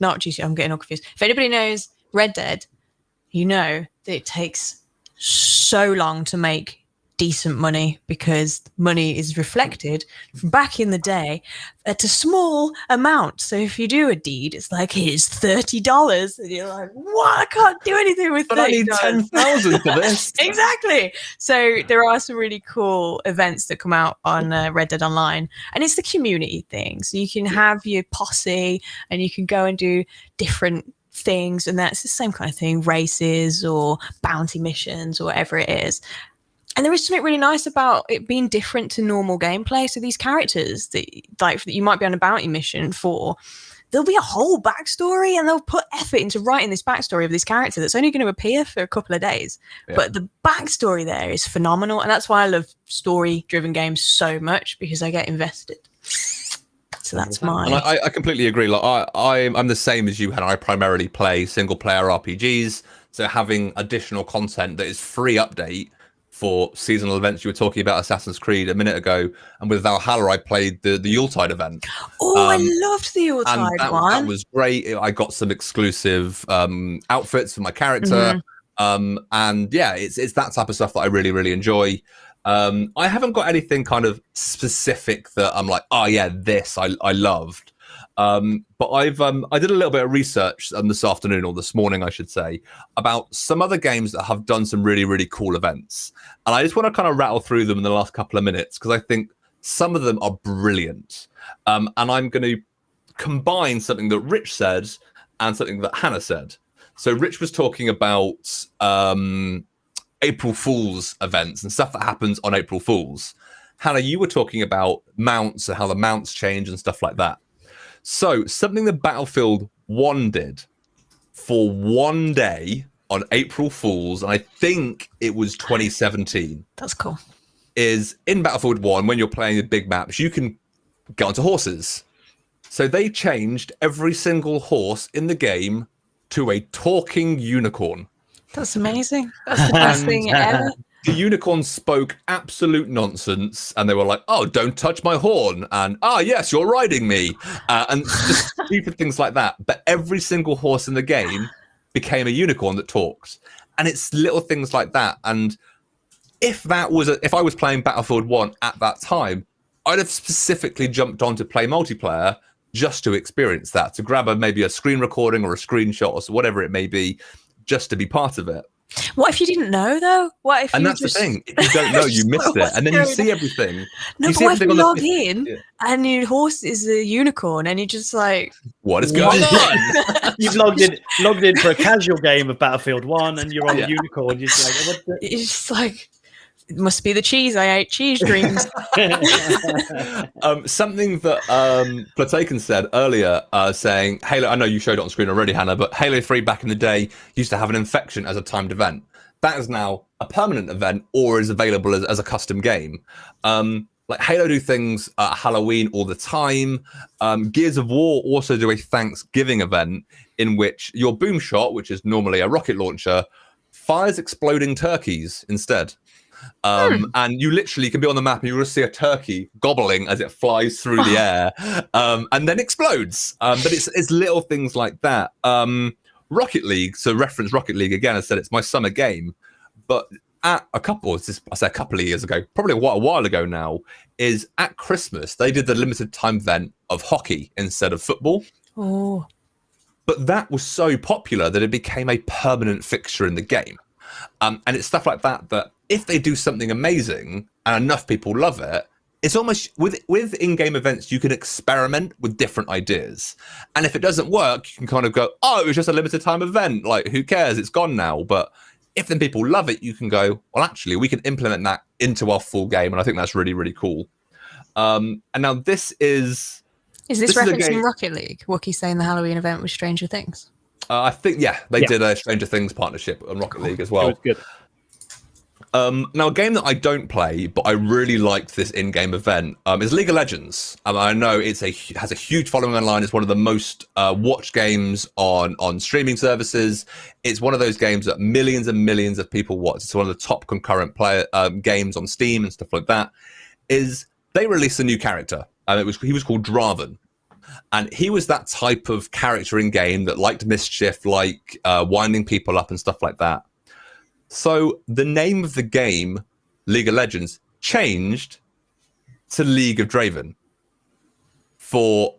not GTA, I'm getting all confused. If anybody knows Red Dead, you know that it takes so long to make decent money, because money is reflected from back in the day at a small amount. So if you do a deed, it's like, here's $30, and you're like, what? I can't do anything with $30. But I need 10,000 for this. Exactly. So there are some really cool events that come out on Red Dead Online, and it's the community thing. So you can have your posse and you can go and do different things, and that's the same kind of thing, races or bounty missions or whatever it is. And there is something really nice about it being different to normal gameplay. So these characters that you might be on a bounty mission for, there'll be a whole backstory, and they'll put effort into writing this backstory of this character that's only going to appear for a couple of days. Yeah. But the backstory there is phenomenal. And that's why I love story-driven games so much, because I get invested. So that's mine. And I completely agree. Like I'm the same as you, and I primarily play single-player RPGs. So having additional content that is free update for seasonal events. You were talking about Assassin's Creed a minute ago, and with Valhalla, I played the Yuletide event. Oh, I loved the Yuletide one. That was great. I got some exclusive outfits for my character, and yeah, it's that type of stuff that I really, really enjoy. I haven't got anything kind of specific that I'm like, oh yeah, this I loved. But I did a little bit of research this afternoon, or this morning, I should say, about some other games that have done some really, really cool events. And I just want to kind of rattle through them in the last couple of minutes, because I think some of them are brilliant. And I'm going to combine something that Rich said and something that Hannah said. So Rich was talking about April Fool's events and stuff that happens on April Fool's. Hannah, you were talking about mounts and how the mounts change and stuff like that. So something that Battlefield 1 did for one day on April Fool's, and I think it was 2017. That's cool. Is in Battlefield 1, when you're playing the big maps, you can go onto horses. So they changed every single horse in the game to a talking unicorn. That's amazing. That's the best thing ever. The unicorn spoke absolute nonsense, and they were like, oh, don't touch my horn, and yes, you're riding me, and just stupid things like that. But every single horse in the game became a unicorn that talked, and it's little things like that. And if I was playing Battlefield 1 at that time, I'd have specifically jumped on to play multiplayer just to experience that, to grab maybe a screen recording or a screenshot or whatever it may be, just to be part of it. What if you didn't know, though? What if? And that's the thing. If you don't know, you missed it, and then you see everything. No, but what if you log in and your horse is a unicorn, and you're just like, what is going on? You've logged in for a casual game of Battlefield 1, and you're on a unicorn. You're just like, it's just like, it must be the cheese. I ate cheese dreams. Something that Plataken said earlier, saying Halo. I know you showed it on screen already, Hannah, but Halo 3 back in the day used to have an infection as a timed event. That is now a permanent event, or is available as a custom game. Like Halo do things at Halloween all the time. Gears of War also do a Thanksgiving event in which your boom shot, which is normally a rocket launcher, fires exploding turkeys instead. And you literally can be on the map and you'll just see a turkey gobbling as it flies through the air, and then explodes. But it's little things like that. Rocket League, so reference Rocket League again, I said it's my summer game, but at a couple of years ago, probably a while ago now, is at Christmas, they did the limited time event of hockey instead of football. Oh. But that was so popular that it became a permanent fixture in the game. And it's stuff like that if they do something amazing and enough people love it, it's almost with in-game events, you can experiment with different ideas. And if it doesn't work, you can kind of go, oh, it was just a limited time event. Like, who cares? It's gone now. But if then people love it, you can go, well, actually, we can implement that into our full game. And I think that's really, really cool. And now this is... Is this referencing Rocket League? Wookie saying the Halloween event was Stranger Things? I think, they did a Stranger Things partnership on Rocket League as well. It was good. Now, a game that I don't play, but I really liked this in-game event, is League of Legends. I know has a huge following online. It's one of the most watched games on streaming services. It's one of those games that millions and millions of people watch. It's one of the top concurrent games on Steam and stuff like that. They released a new character. He was called Draven. And he was that type of character in game that liked mischief, like winding people up and stuff like that. So the name of the game, League of Legends, changed to League of Draven for,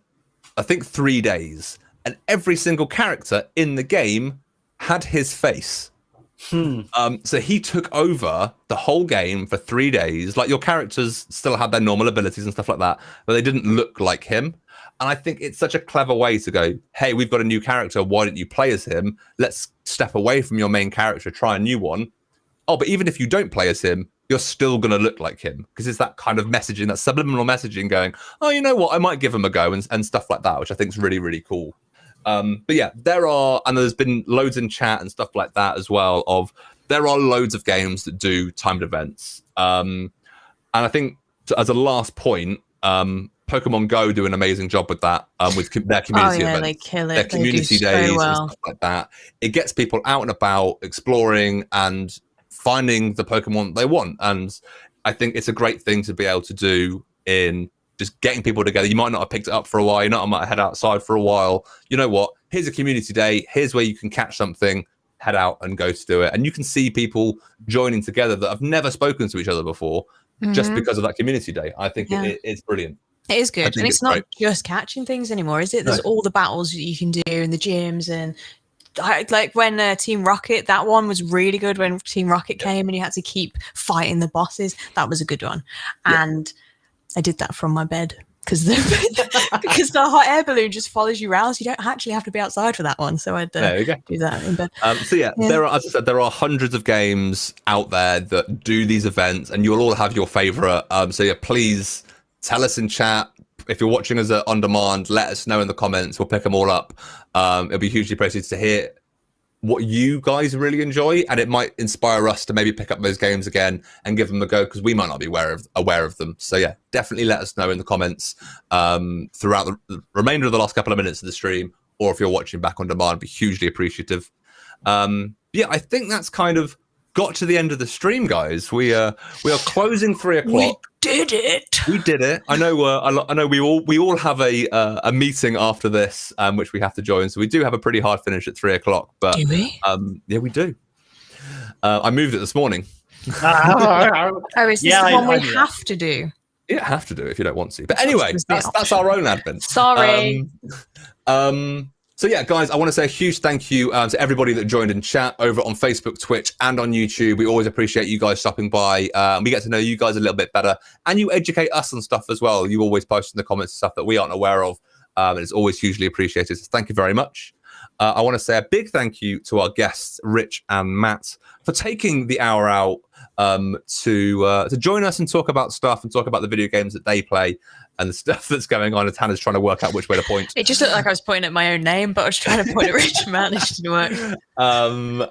I think, 3 days. And every single character in the game had his face. So he took over the whole game for 3 days. Like, your characters still had their normal abilities and stuff like that, but they didn't look like him. And I think it's such a clever way to go, hey, we've got a new character. Why don't you play as him? Let's step away from your main character, try a new one. Oh, but even if you don't play as him, you're still going to look like him. Because it's that kind of messaging, that subliminal messaging going, oh, you know what? I might give him a go and stuff like that, which I think is really, really cool. But yeah, there's been loads in chat and stuff like that as well there are loads of games that do timed events. And I think as a last point, Pokemon Go do an amazing job with that, with their community events. They kill it. Their community days and stuff like that. It gets people out and about, exploring and finding the Pokemon they want. And I think it's a great thing to be able to do in just getting people together. You might not have picked it up for a while. You might head outside for a while. You know what? Here's a community day. Here's where you can catch something, head out and go to do it. And you can see people joining together that have never spoken to each other before just because of that community day. I think it's brilliant. It is good. And it's not just catching things anymore, is it? There's all the battles that you can do in the gyms. And like when Team Rocket, that one was really good when Team Rocket came and you had to keep fighting the bosses. That was a good one. And I did that from my bed because the hot air balloon just follows you around. So you don't actually have to be outside for that one. So I'd do that in bed. There are, as I said, there are hundreds of games out there that do these events and you'll all have your favorite. Please tell us in chat. If you're watching us on demand, let us know in the comments. We'll pick them all up. It'll be hugely appreciated to hear what you guys really enjoy, and it might inspire us to maybe pick up those games again and give them a go because we might not be aware of them. So yeah, definitely let us know in the comments throughout the remainder of the last couple of minutes of the stream, or if you're watching back on demand, be hugely appreciative. I think that's kind of got to the end of the stream, guys. We are closing 3 o'clock. We did it. I know. We all have a meeting after this, which we have to join. So we do have a pretty hard finish at 3 o'clock. But do we? Yeah, we do. I moved it this morning. Oh, is this the one we have to do? You don't have to do it if you don't want to. But anyway, that's our own admin. Sorry. So yeah, guys, I want to say a huge thank you to everybody that joined in chat over on Facebook, Twitch, and on YouTube. We always appreciate you guys stopping by. We get to know you guys a little bit better, and you educate us on stuff as well. You always post in the comments stuff that we aren't aware of, and it's always hugely appreciated. So thank you very much. I want to say a big thank you to our guests, Rich and Matt, for taking the hour out to join us and talk about stuff and talk about the video games that they play and the stuff that's going on. And Hannah's trying to work out which way to point. It just looked like I was pointing at my own name, but I was trying to point at Rich and Matt. It didn't work. And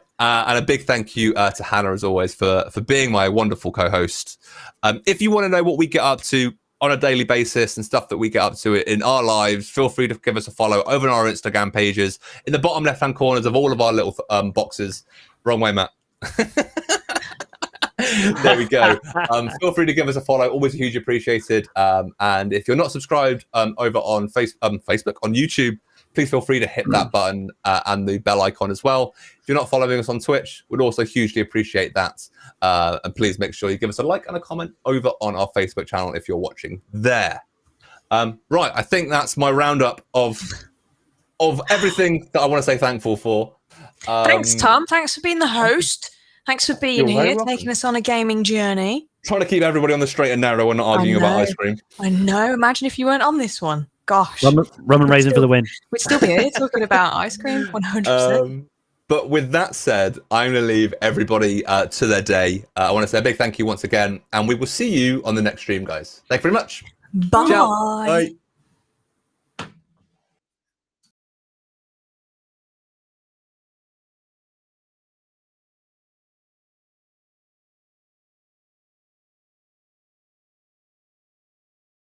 a big thank you to Hannah, as always, for being my wonderful co-host. If you want to know what we get up to on a daily basis and stuff that we get up to in our lives, feel free to give us a follow over on our Instagram pages in the bottom left-hand corners of all of our little boxes. Wrong way, Matt. There we go. Feel free to give us a follow. Always hugely appreciated. And if you're not subscribed over on Facebook, on YouTube, please feel free to hit that button and the bell icon as well. If you're not following us on Twitch, we'd also hugely appreciate that. And please make sure you give us a like and a comment over on our Facebook channel if you're watching there. Right, I think that's my roundup of of everything that I want to say thankful for. Thanks, Tom. Thanks for being the host. Thanks for being You're very here, welcome. taking us on a gaming journey. Trying to keep everybody on the straight and narrow and not arguing about ice cream. I know. Imagine if you weren't on this one. Gosh. Rum and raisin for the win. We'd still be here talking about ice cream, 100%. But with that said, I'm going to leave everybody to their day. I want to say a big thank you once again, and we will see you on the next stream, guys. Thank you very much. Bye. Ciao. Bye.